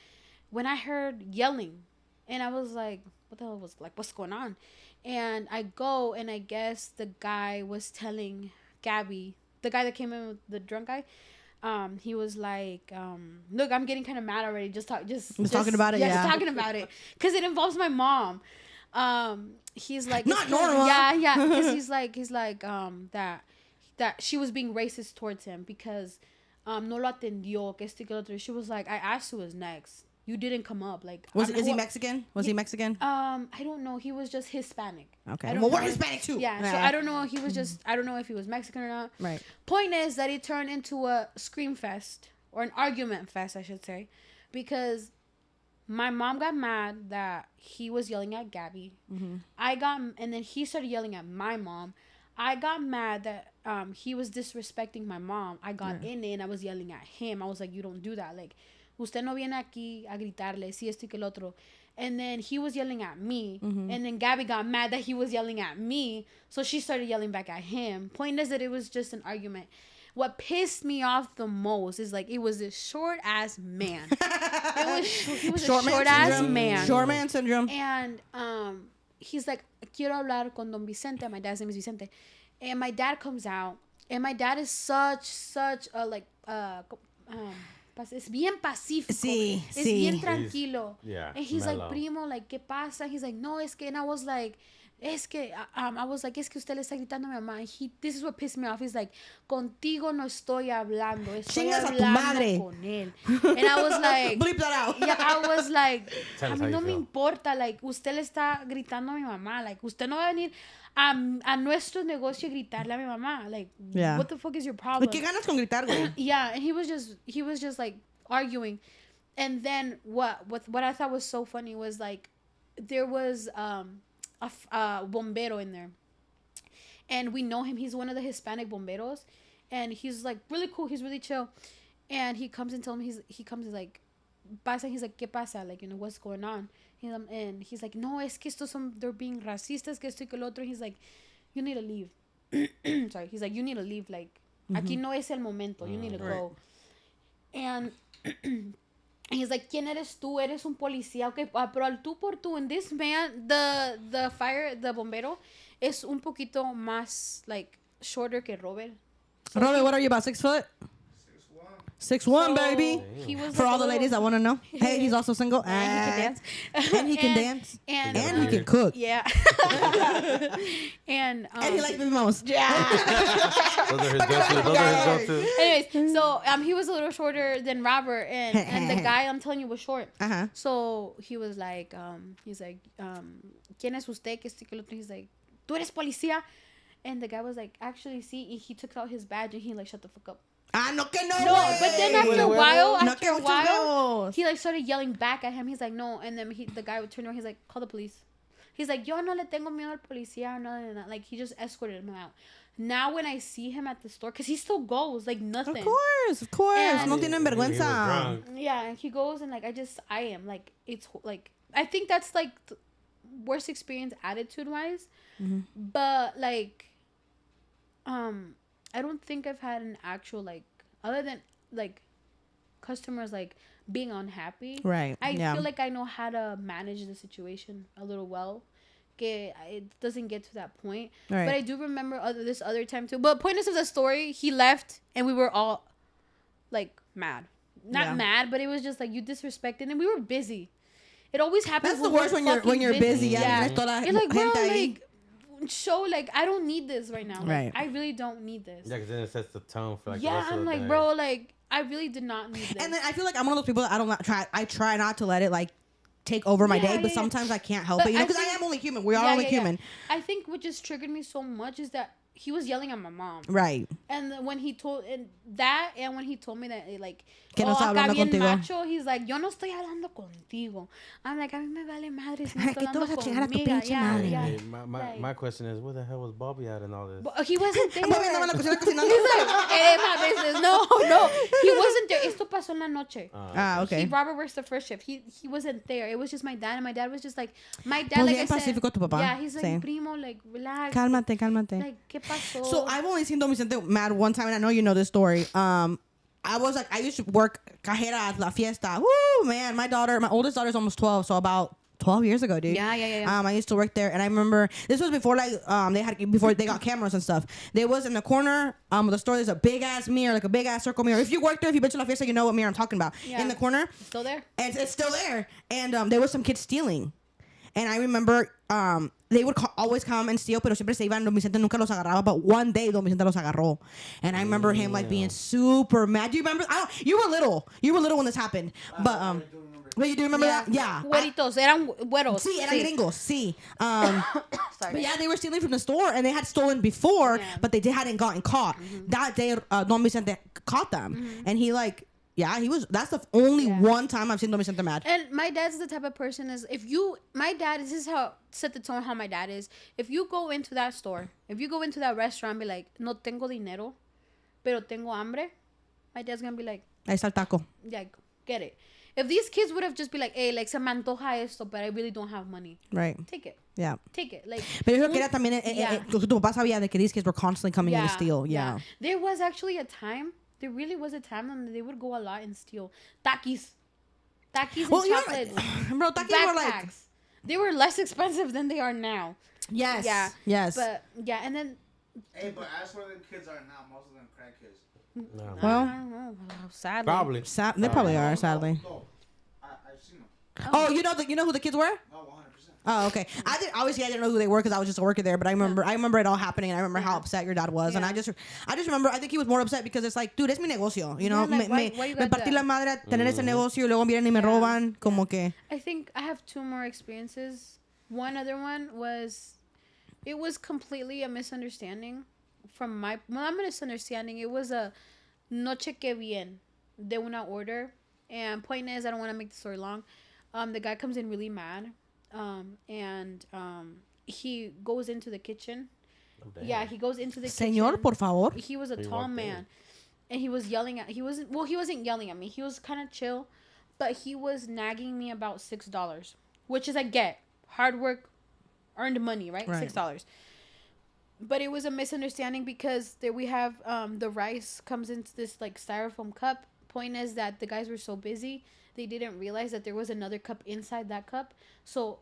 When I heard yelling, and I was like, "What the hell was what's going on?" And I go, and I guess the guy was telling Gabby, the guy that came in with the drunk guy, he was like, look, I'm getting kind of mad already. Just talking about it. Yeah, just talking about it because it involves my mom. He's like, not normal. Yeah, because he's like that she was being racist towards him because no lo atendió, que esto y que lo otro. She was like, I asked who was next. You didn't come up. Like, is he Mexican? Was he Mexican? I don't know. He was just Hispanic. Okay. Well, we're Hispanic too. Yeah. So I don't know. He was just. I don't know if he was Mexican or not. Right. Point is that it turned into a scream fest or an argument fest, I should say, because my mom got mad that he was yelling at Gabby. And then he started yelling at my mom. I got mad that he was disrespecting my mom. I got in it and I was yelling at him. I was like, you don't do that. Like, usted no viene aquí a gritarle, si esto y que el otro. And then he was yelling at me. And then Gabby got mad that he was yelling at me. So she started yelling back at him. Point is that it was just an argument. What pissed me off the most is like it was this short ass man. He was a short ass man. Short man syndrome. And he's like, quiero hablar con Don Vicente. My dad's name is Vicente. And my dad comes out. And my dad is such a like es bien pacífico. Sí, es bien tranquilo. Yeah. And he's mellow. like, primo, like, ¿qué pasa? He's like, no, es que, and I was like, es que usted le está gritando a mi mamá. This is what pissed me off. He's like, contigo no estoy hablando. Estoy Chingas a tu hablando madre. con él. And I was like, bleep that out. yeah, I was like, Tell a us mí how no you me feel. importa. Like, usted le está gritando a mi mamá. Like, usted no va a venir a nuestro negocio a gritarle a mi mamá. Like, Yeah. what the fuck is your problem? ¿Qué ganas con gritar, güey? Yeah, and he was just like arguing. And then what I thought was so funny was like there was a bombero in there, and we know him. He's one of the Hispanic bomberos, and he's like really cool. He's really chill, and he comes and tells me he's like pasa. He's like, ¿qué pasa? Like, you know, what's going on? And he's like, no, es que they're being racistas, que esto y que lo otro. He's like, you need to leave. Sorry, he's like, you need to leave. Like, aquí no es el momento. You need to go. And he's like, ¿quién eres tú? Eres un policía. Okay, pero al tú por tú. And this man, the bombero, es un poquito más, like, shorter que Robert. So Robert, what are you, about 6 foot? 6'1", so baby. He was For like all the ladies that want to know. Hey, he's also single. And he can dance. And he can dance. And And he can cook. Yeah. And And he likes Baby Mamas. yeah. Those are his go-to. Anyways, so he was a little shorter than Robert, and the guy I'm telling you was short. Uh-huh. So he was like, ¿quién es usted? Que esto y que lo otro. He's like, ¿tú eres policía? And the guy was like, actually, see, he took out his badge and he like, shut the fuck up. Ah, no que no. No, but then after a while, No que muchos huevos. he like started yelling back at him. He's like, no, and then the guy would turn around. He's like, call the police. He's like, yo no le tengo miedo al policía or nothing like that. Like, he just escorted him out. Now when I see him at the store, because he still goes, like nothing. Of course. And- No tienen He was vergüenza. drunk. Yeah, and he goes and like I am like it's like I think that's like the worst experience attitude wise, but like I don't think I've had an actual like other than like customers like being unhappy. Right. I yeah. feel like I know how to manage the situation a little well. Que it doesn't get to that point. Right. But I do remember this other time too. But point of the story, he left and we were all like mad. Not mad, but it was just like you disrespected and we were busy. It always happens. That's the worst when you're busy. Yeah. You're like, bro, gente ahí. like show like I don't need this right now. Like, Right. I really don't need this. Yeah, because then it sets the tone for like the Yeah, rest of I'm the like, day. bro, like I really did not need this. And then I feel like I'm one of those people that I try not to let it like take over my day, but sometimes I can't help But it, you know, I because I think- am only human. We are only human. I think what just triggered me so much is that he was yelling at my mom. Right. And when he told me that like Que no está acá hablando bien contigo. macho, he's like, yo no estoy hablando contigo. I'm like, a mí me vale madre si no Ay, estoy que tú vas a hablando chingar a tu conmigo. pinche madre. Yeah. Hey, my question is, where the hell was Bobby at in all this? But he wasn't there. Bobby andaba en la cocina cocinando. Más veces. No, he wasn't there. Esto pasó en la noche. Okay. Robert works the first shift. He wasn't there. It was just my dad, and my dad was just like, my dad, Pues like bien I said, pacífico tu papá. yeah, he's like, Sí. primo, like, relax. Cálmate. Like, ¿qué pasó? So I've only seen Don Vicente mad one time, and I know you know this story. I used to work cajera at La Fiesta. Woo, man, my oldest daughter's almost 12, so about 12 years ago, dude. Yeah. I used to work there, and I remember this was before before they got cameras and stuff. There was in the corner of the store. There's a big ass mirror, like a big ass circle mirror. If you work there, if you've been to La Fiesta, you know what mirror I'm talking about. Yeah. In the corner, Still there? and it's still there. And there was some kids stealing, and I remember they would always come and steal, pero siempre se iban. Don Vicente nunca los agarraba, but one day Don Vicente los agarró, and I remember him like being super mad. Do you remember? You were little. You were little when this happened, but But you do remember that? Yeah. Güeritos, eran güeros. Sí, eran gringos, sí. Sorry. But yeah, they were stealing from the store, and they had stolen before, but they hadn't gotten caught. That day, Don Vicente caught them, and he like, yeah, he was. That's the only one time I've seen Don Vicente mad. And my dad's the type of person is my dad, this is how set the tone how my dad is. If you go into that store, if you go into that restaurant, be like, no tengo dinero, pero tengo hambre, my dad's gonna be like, Ahí está el taco. yeah, get it. If these kids would have just be like, hey, like, se me antoja esto, but I really don't have money. Right. Take it. Yeah. Take it. Like, Pero yo creo que era también, tu papá sabía de que these kids were constantly coming in to steal. Yeah. There was actually a time, there really was a time when they would go a lot and steal Takis and chocolates. Bro, Takis were like... Backpacks. They were less expensive than they are now. Yes. Yeah. Yes. But, yeah, and then... Hey, but as for the kids are now, most of them crack kids. No. Well, I don't know. Sadly. Probably. they probably are, sadly. No, I've seen them. Oh, you know who the kids were? No, 100%. Oh, okay. I didn't know who they were because I was just a worker there. But I remember it all happening. And I remember how upset your dad was. And I just remember, I think he was more upset because it's like, dude, es mi negocio. You know, like, why you me got partí that? la madre a tener ese negocio y luego vienen y me roban. Como que. I think I have two more experiences. One other one was, it was completely a misunderstanding from my, well, not a misunderstanding. It was a no cheque bien de una order. And point is, I don't want to make the story long. The guy comes in really mad. And he goes into the kitchen. Oh, Yeah, he goes into the Señor, kitchen. por favor. He was a He tall walked man. in. And he was yelling at, he wasn't yelling at me. He was kind of chill. But he was nagging me about $6. Which is, I get. Hard work, earned money, right? $6. But it was a misunderstanding because there we have the rice comes into this like styrofoam cup. Point is that the guys were so busy they didn't realize that there was another cup inside that cup, so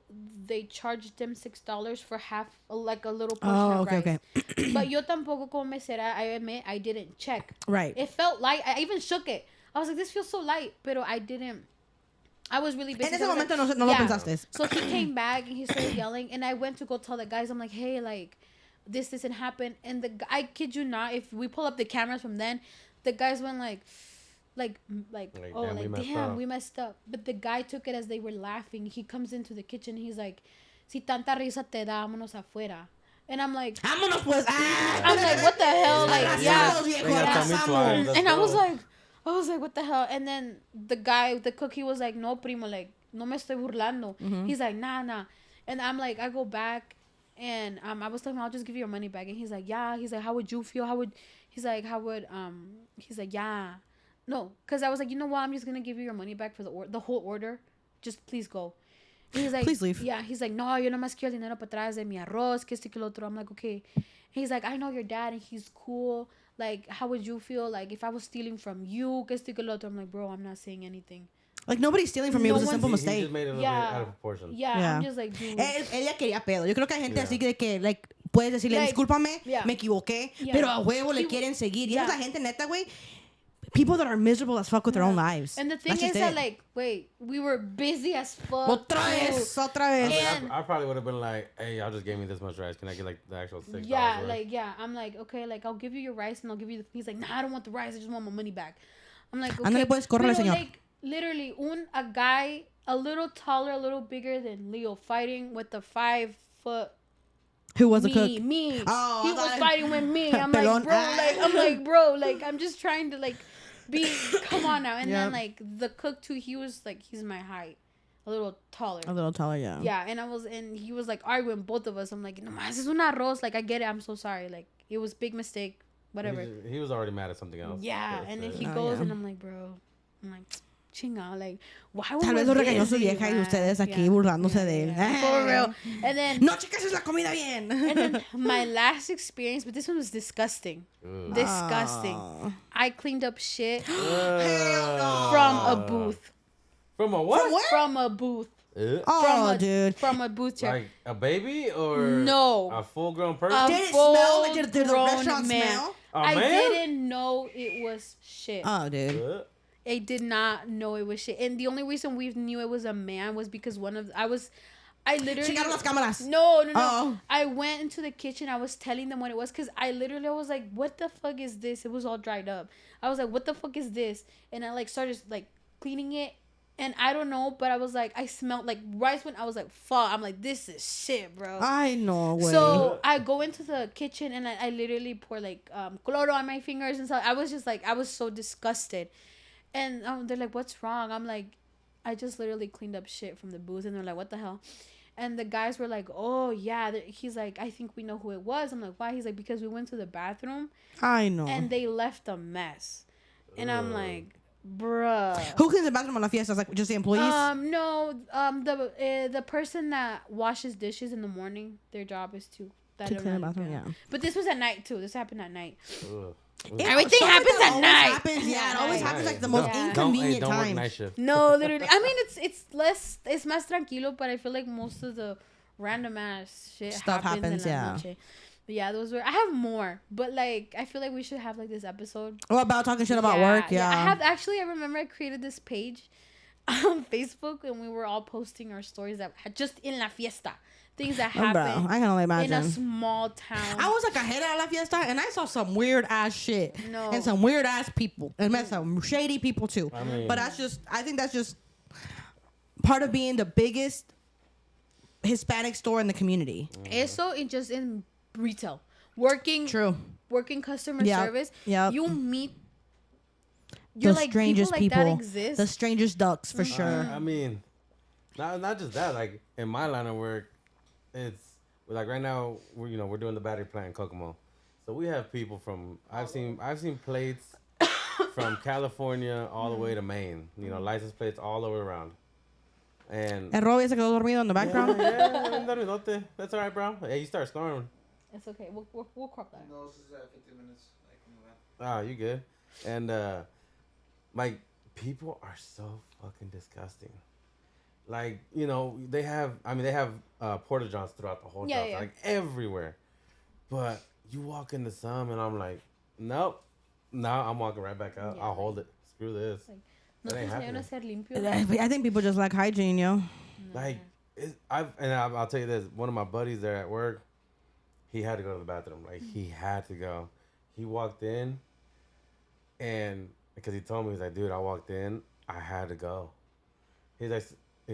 they charged them $6 for half, like a little portion of rice. Okay. But yo tampoco como mesera, I admit I didn't check. Right. It felt light. I even shook it. I was like, this feels so light, pero I didn't. I was really busy. En ese momento no lo pensaste. So he came back and he started yelling, and I went to go tell the guys. I'm like, hey, like, this doesn't happen. And I kid you not, if we pull up the cameras from then, the guys went like, oh, damn, we messed up. But the guy took it as they were laughing. He comes into the kitchen. He's like, si tanta risa te da, vámonos afuera. And I'm like, vámonos pues. I'm like, what the hell? Like, yeah. And I was like, what the hell? And then the cook, he was like, no, primo, like, no me estoy burlando. Mm-hmm. He's like, nah. And I'm like, I go back, and I was telling him, I'll just give you your money back. And he's like, yeah. He's like, how would you feel? He's like, yeah. No, because I was like, you know what? I'm just going to give you your money back for the whole order. Just please go. And he's like, please leave. Yeah, he's like, no, yo nomás quiero el dinero para atrás de mi arroz, que esto y que lo otro. I'm like, okay. And he's like, I know your dad, and he's cool. Like, how would you feel, like, if I was stealing from you, que esto y que lo otro? I'm like, bro, I'm not saying anything. Like, nobody's stealing from me. It was a simple mistake. He just made it a little bit out of proportion. Yeah, I'm just like, dude. Ella quería pedo. Yo creo que hay gente así de que, like, puedes decirle, discúlpame, me equivoqué, pero a huevo le quieren seguir. Y esa es la gente neta, güey. People that are miserable as fuck with their own lives. And the thing is that, like, wait, we were busy as fuck. Otra vez. I probably would have been like, hey, y'all just gave me this much rice. Can I get, like, the actual $6? Yeah, like, yeah. I'm like, okay, like, I'll give you your rice and I'll give you he's like, nah, I don't want the rice. I just want my money back. I'm like, okay. Ándale, pues, córrele, señor. Like, literally, a guy a little taller, a little bigger than Leo fighting with the 5 foot. Who was the cook? Me. Oh, he was fighting with me. I'm like, bro, like, I'm just trying to, like, come on now. And then, like, the cook too, he was like, he's my height, a little taller, yeah. And he was like arguing both of us. I'm like, no, this is un arroz, like, I get it, I'm so sorry, like, it was big mistake, whatever. He was already mad at something else. Yeah. And then he goes and I'm like, bro, chinga, like, why would tal vez lo regañó su vieja y ustedes aquí burlándose de él. For real. And then no checas la comida bien. And then my last experience, but this one was disgusting. Disgusting. I cleaned up shit from a booth. From a what? From a booth. Oh, dude. From a booth chair. Like a baby or No. a full-grown person? Did it smell? Like, did the full-grown restaurant man. smell? I man? didn't know it was shit. Oh, dude. I did not know it was shit. And the only reason we knew it was a man was because I literally... Checaron las cámaras. No. Oh. I went into the kitchen. I was telling them what it was because I was like, what the fuck is this? It was all dried up. I was like, what the fuck is this? And I like started like cleaning it. And I don't know, but I was like, I smelled like rice when I was like, fuck. I'm like, this is shit, bro. I know. Way. So I go into the kitchen and I literally pour like cloro on my fingers and stuff. I was just like, I was so disgusted. And they're like, what's wrong? I'm like, I just literally cleaned up shit from the booth. And they're like, what the hell? And the guys were like, oh, yeah. He's like, I think we know who it was. I'm like, why? He's like, because we went to the bathroom. I know. And they left a mess. And I'm like, bruh. Who cleans the bathroom on la fiesta? Like just the employees? No. The person that washes dishes in the morning, their job is to clean the bathroom, yeah. But this was at night, too. This happened at night. Everything happens like at night. Happens, yeah, it always happens like the Yeah. most inconvenient don't work time. night shift. No, literally. I mean, it's más tranquilo, but I feel like most of the random ass shit Stuff happens, in la yeah. noche. But yeah, those were. I have more, but like I feel like we should have like this episode. What about talking shit about work? Yeah. I remember I created this page on Facebook and we were all posting our stories that just in la fiesta. Things that Bro, happen I can only imagine. in a small town. I was like ahead of la fiesta and I saw some weird ass shit. No. And some weird ass people. And met some shady people too. I mean, But I think that's just part of being the biggest Hispanic store in the community. Eso just in retail. Working customer service. Yep. You meet The strangest people like that people. exist. The strangest ducks for sure. I mean, not just that. Like in my line of work, it's like right now we're doing the battery plant in Kokomo, so we have people from I've seen plates from California all the way to Maine. License plates all over around. And El Robbie se quedó dormido in the background. Yeah, that's all right, bro. Hey, you start snoring. It's okay. We'll crop that. No, this is 15 minutes. You good? And like people are so fucking disgusting. Like they have porta johns throughout the whole job, like everywhere. But you walk into some, and I'm like, nope. No, I'm walking right back out. I'll hold it. Screw this. Like, that ain't happening. ser limpio. I think people just like hygiene, yo. Like I'll tell you this. One of my buddies there at work, he had to go to the bathroom. Like he had to go. He walked in, and because he told me, he's like, dude, I walked in, I had to go. He's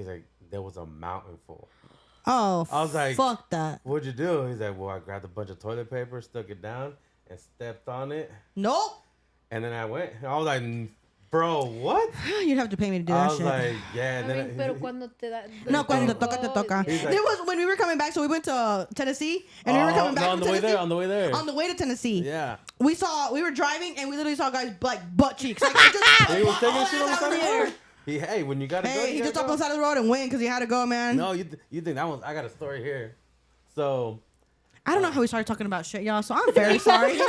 like, there was a mountain full. Oh, I was like, fuck that. What'd you do? He's like, well, I grabbed a bunch of toilet paper, stuck it down, and stepped on it. Nope. And then I went. I was like, bro, what? You'd have to pay me to do I that was shit. like, yeah. I mean, pero cuando te da... No, cuando te toca, te toca. He's like- There was when we were coming back, so we went to Tennessee, and we were coming back on from the way Tennessee. there. On the way there. On the way to Tennessee. Yeah. We were driving, and we literally saw guys like butt cheeks. Like, just, He was taking shit on the side of the air. road. Hey, when you gotta go, Hey, he you just gotta up on the go. side of the road and went because he had to go, man. No, you think that was? I got a story here. So I don't know how we started talking about shit, y'all. So I'm very sorry. I'm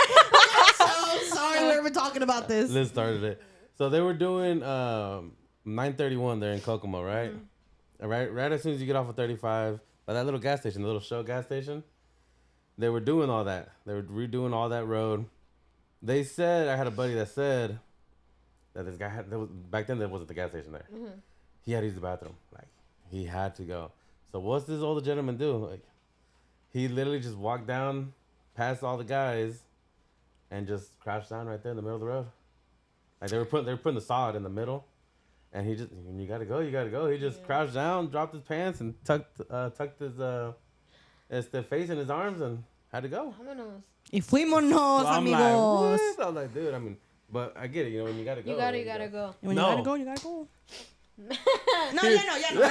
so sorry we're ever talking about this. Liz started it. So they were doing 931 there in Kokomo, right? Right as soon as you get off of 35, by that little gas station, the little Shell gas station, they were doing all that. They were redoing all that road. They said, I had a buddy that said that this guy back then there wasn't the gas station there. Mm-hmm. He had to use the bathroom. Like, he had to go. So what's this older gentleman do? Like, he literally just walked down past all the guys and just crouched down right there in the middle of the road. Like they were putting the sod in the middle, and he just, you gotta go. He just crouched down, dropped his pants, and tucked his face in his arms, and had to go. Vámonos. Y fuímonos, So I'm amigos. like, what? I was like, dude, I mean, but I get it. When you gotta go, You gotta go. When No. you gotta go, you gotta go. No, ya no.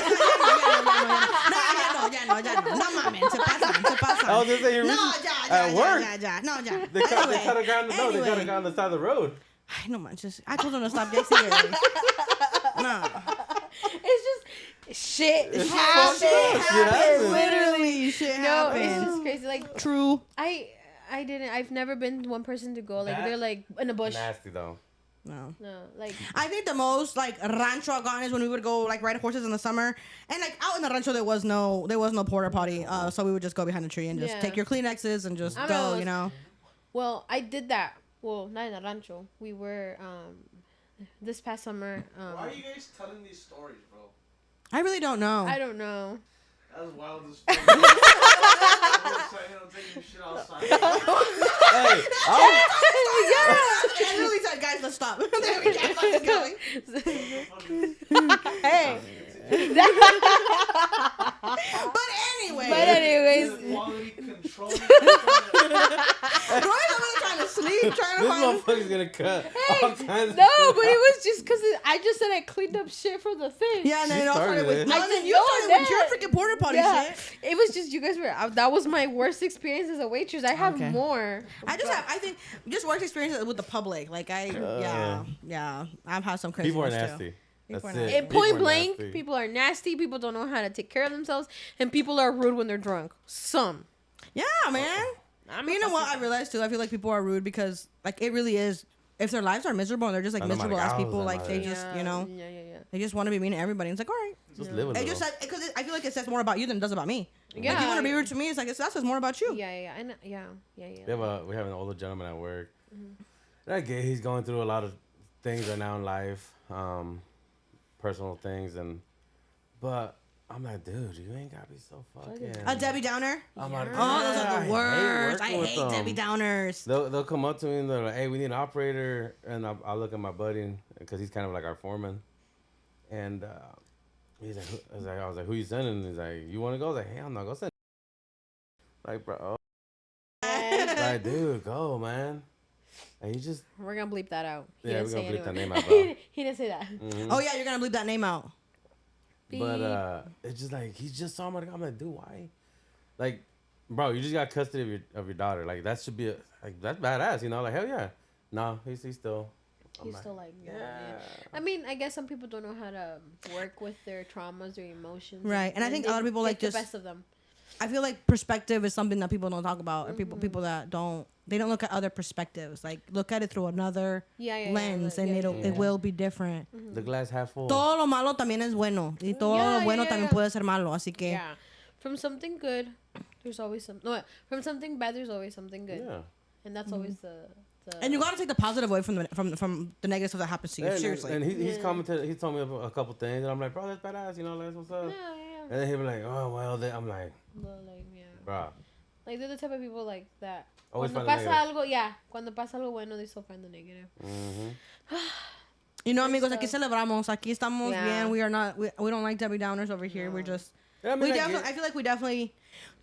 No mames, se pasan. I was gonna say you're No, at work. ya. No, ya. They cut a guy on Anyway. they cut a guy on the side of the road. Ay, no manches. I told him to stop. Ya sigue. No. It's just shit. It's happens. fucked up. Shit happens. Literally, shit No, it's happens. just crazy. Like True. I've never been one person to go. Like That- they're like in a bush. Nasty though. No. No, like I think the most like rancho I've gone is when we would go like ride horses in the summer, and like out in the rancho there was no porta potty, so we would just go behind a tree and just Yeah. take your Kleenexes and just I go, know. you know. well, I did that. Well, not in the rancho. We were this past summer. Why are you guys telling these stories, bro? I really don't know. I don't know. That's wild as fuck. I'm taking shit outside. Hey, I literally said, guys, let's stop. There we can't let this going. Hey. But anyway, anyways, Quality control. Roy's over there trying to sleep, trying to this find. motherfucker's gonna cut all kinds of no, but it was just because I just said I cleaned up shit for the thing. Yeah, and then She it all started started with. it. No, I and then didn't you know started with your that. freaking porta potty Yeah, shit. it was just you guys were. That was my worst experience as a waitress. I have Okay. more. I think just work experiences with the public. Like yeah, I've had some crazy people are ones, too. nasty. People That's are it. nasty. In People point are blank, nasty. people are nasty. People don't know how to take care of themselves, and people are rude when they're drunk. Some. Yeah, man. But you know what? I realized too. I feel like people are rude because like it really is. If their lives are miserable and they're just like miserable ass people, like they just Yeah. they just want to be mean to everybody. It's like all right. Just live with It it. just because I feel like it says more about you than it does about me. Like Yeah. you want to be rude to me, it's like that says more about you. Yeah. And yeah. We have an older gentleman at work. And I get he's going through a lot of things right now in life, personal things, but I'm like, dude, you ain't gotta be so fucking. A Debbie Downer. I'm like, Oh, those "Yeah, are the worst. I working with hate them." Debbie Downers. They'll come up to me and they're like, hey, we need an operator, and I'll look at my buddy because he's kind of like our foreman, and he's like, I was like, who you sending? He's like, you want to go? I was like, hell no, go send. Like, bro, like, dude, go, man. And he just, We're gonna bleep that out. He yeah, didn't we're say gonna bleep that anyway. name out, bro. He didn't say that. Mhm. Oh yeah, you're gonna bleep that name out. But it's just like he just saw me. I'm like, dude, why? Like, bro, you just got custody of your daughter. Like that should be that's badass, you know? Like hell yeah. No, he's still. I'm He's like, still like, yeah. I mean, I guess some people don't know how to work with their traumas, their emotions. Right, and I think a lot of people, like, the just- best of them. I feel like perspective is something that people don't talk about, or people that don't look at other perspectives. Like look at it through another lens, and it will be different. The glass half full. Todo lo malo también es bueno, y todo lo bueno también puede ser malo. Así que Yeah, from something good, there's always some. No, from something bad, there's always something good, Yeah. and that's always the. and you gotta take the positive away from the negative stuff that happens to you. And, Seriously. And he's commented. He told me a couple things, and I'm like, bro, that's badass. You know, like what's up? Yeah. And then he'll be like, oh well. Then I'm like, Well, like, yeah. bro. Like they're the type of people like that. Always Cuando find the pasa algo, cuando pasa algo bueno, they still find the negative. Mm-hmm. You know, amigos, aquí celebramos. Aquí estamos Yeah. bien. We are not. We don't like Debbie Downers over here. We're just. Yeah, I mean, I feel like we definitely,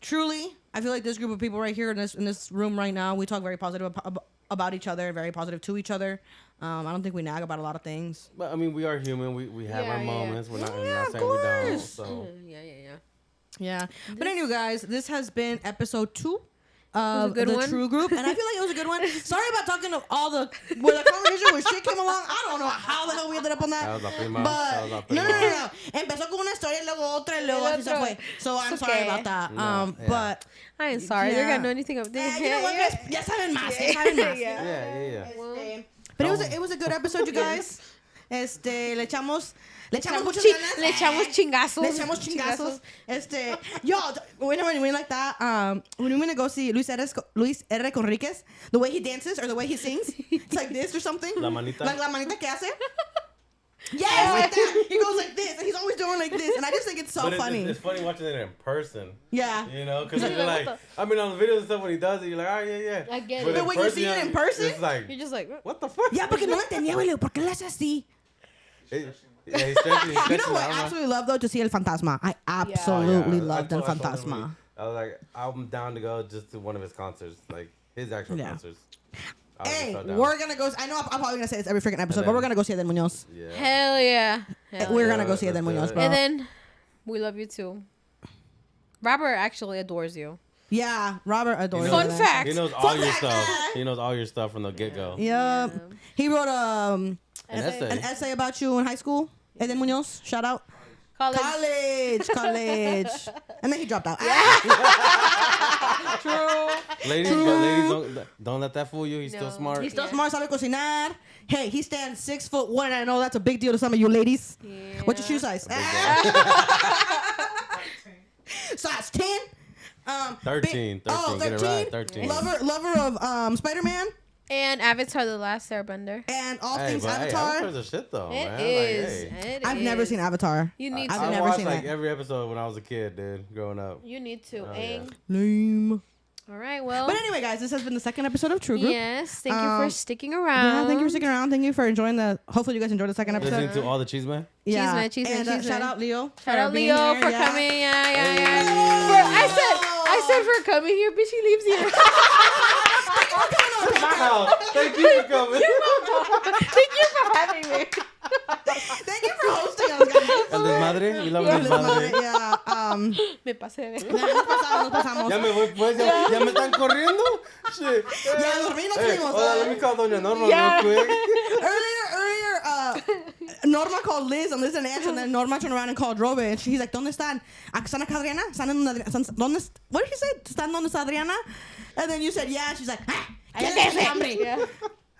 truly, I feel like this group of people right here in this room right now, we talk very positive about each other, very positive to each other. I don't think we nag about a lot of things. But I mean, we are human. We have our Yeah. moments. We're not, Yeah, we're not of saying we don't. course. So Yeah. Yeah. But anyway, guys, this has been episode 2 was a of good the one. True Group, and I feel like it was a good one. Sorry about talking to all the conversation where shit came along. I don't know how the hell we ended up on that. that was la prima. But That was la no. prima. Empezó con una historia y luego otra y luego así se fue. So I'm It's sorry okay. about that. No, yeah. But I ain't sorry. They're Yeah. gonna know anything of this. you know what, guys? Ya saben más. Ya saben más. Yeah. But it was a good episode, you guys. Le echamos muchas Chi- ganas. le echamos chingazos. Le echamos chingazos. Yo, when we like that, when we went to go see Luis R. Conriquez, the way he dances or the way he sings, it's like this or something. La manita. Like la manita que hace. Yeah, like that. He goes like this, and he's always doing like this, and I just think it's so But funny. It's funny watching it in person. Yeah. You know, because He's you're like, like, what I mean, on the videos and stuff when he does it, you're like, oh yeah. I get But it. But when you see it in person, it's like, You're just like, what the fuck? Yeah, porque no lo entendía, güey. ¿Por qué le hace así? Yeah, he's stretching. You know what I absolutely love though to see El Fantasma. I absolutely loved El Fantasma. I was like, I'm down to go just to one of his concerts, like his actual Yeah. concerts. I was Hey, so down. we're gonna go. I know I'm probably gonna say this every freaking episode, And but we're then- gonna go see Eden Munoz. Yeah. hell yeah. Hell We're yeah. gonna go see let's Eden do Munoz, it. bro. And then we love you too. Robert actually adores you. Yeah, Robert adores Fun that. fact. He knows all Fun your fact. stuff. He knows all your stuff from the get go. Yep. He wrote An essay. an essay about you in high school. Eden Munoz, shout out. College. College. And then he dropped out. True. Ladies, but ladies, don't let that fool you. He's still No. smart. He's still smart, sabe cocinar. Hey, he stands 6'1", and I know that's a big deal to some of you ladies. Yeah. What's your shoe size? Size 10. 13. Oh, Get it 13. right. 13. Lover of Spider-Man And Avatar: The Last Airbender. and all Hey, things but hey, Avatar. Avatar's a shit though, It man. is. Like, hey. It I've never is. seen Avatar. You need I've to. I never watched seen like it. every episode when I was a kid, dude, growing up. You need to. Oh, yeah. Lame. All right. Well. But anyway, guys, this has been the second episode of True Group. Yes. Thank you for sticking around. Yeah, thank you for sticking around. Thank you for enjoying the. Hopefully, you guys enjoyed the second episode. Listening to all the cheese man. Yeah. Cheese man, And shout out Leo. Shout out being Leo here, for yeah. coming. Yeah. I said for coming here, bitch. He leaves here. Wow, thank you for coming. Thank you for having me. Thank you for hosting us, guys. El desmadre, we love Yeah, el desmadre. yeah. Me pasé. Nos pasamos. Ya me voy, pues, ya me están corriendo. Shit. Ya dormí, nos Hey, fuimos. hola, let me call Doña Norma Yeah. real quick. Earlier, Norma called Liz and Liz didn't answer, and then Norma turned around and called Robe, and he's like, ¿Dónde están? ¿Están acá, Adriana? ¿Están en ¿Dónde? What did he say? ¿Están donde está Adriana? And then you said, yeah. And she's like, hambre. Yeah.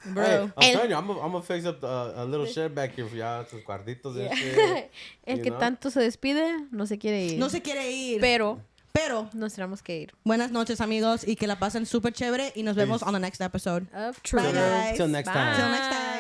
Bro. Hey, I'm telling you, I'm gonna fix up a little shed back here for y'all, sus cuartitos and shit. El You que know? tanto se despide no se quiere ir. No se quiere ir. Pero Pero, nos tenemos que ir. buenas noches, amigos, y que la pasen súper chévere, y nos vemos Peace. on the next episode. Of True. Bye, guys. Till next time. Till next time.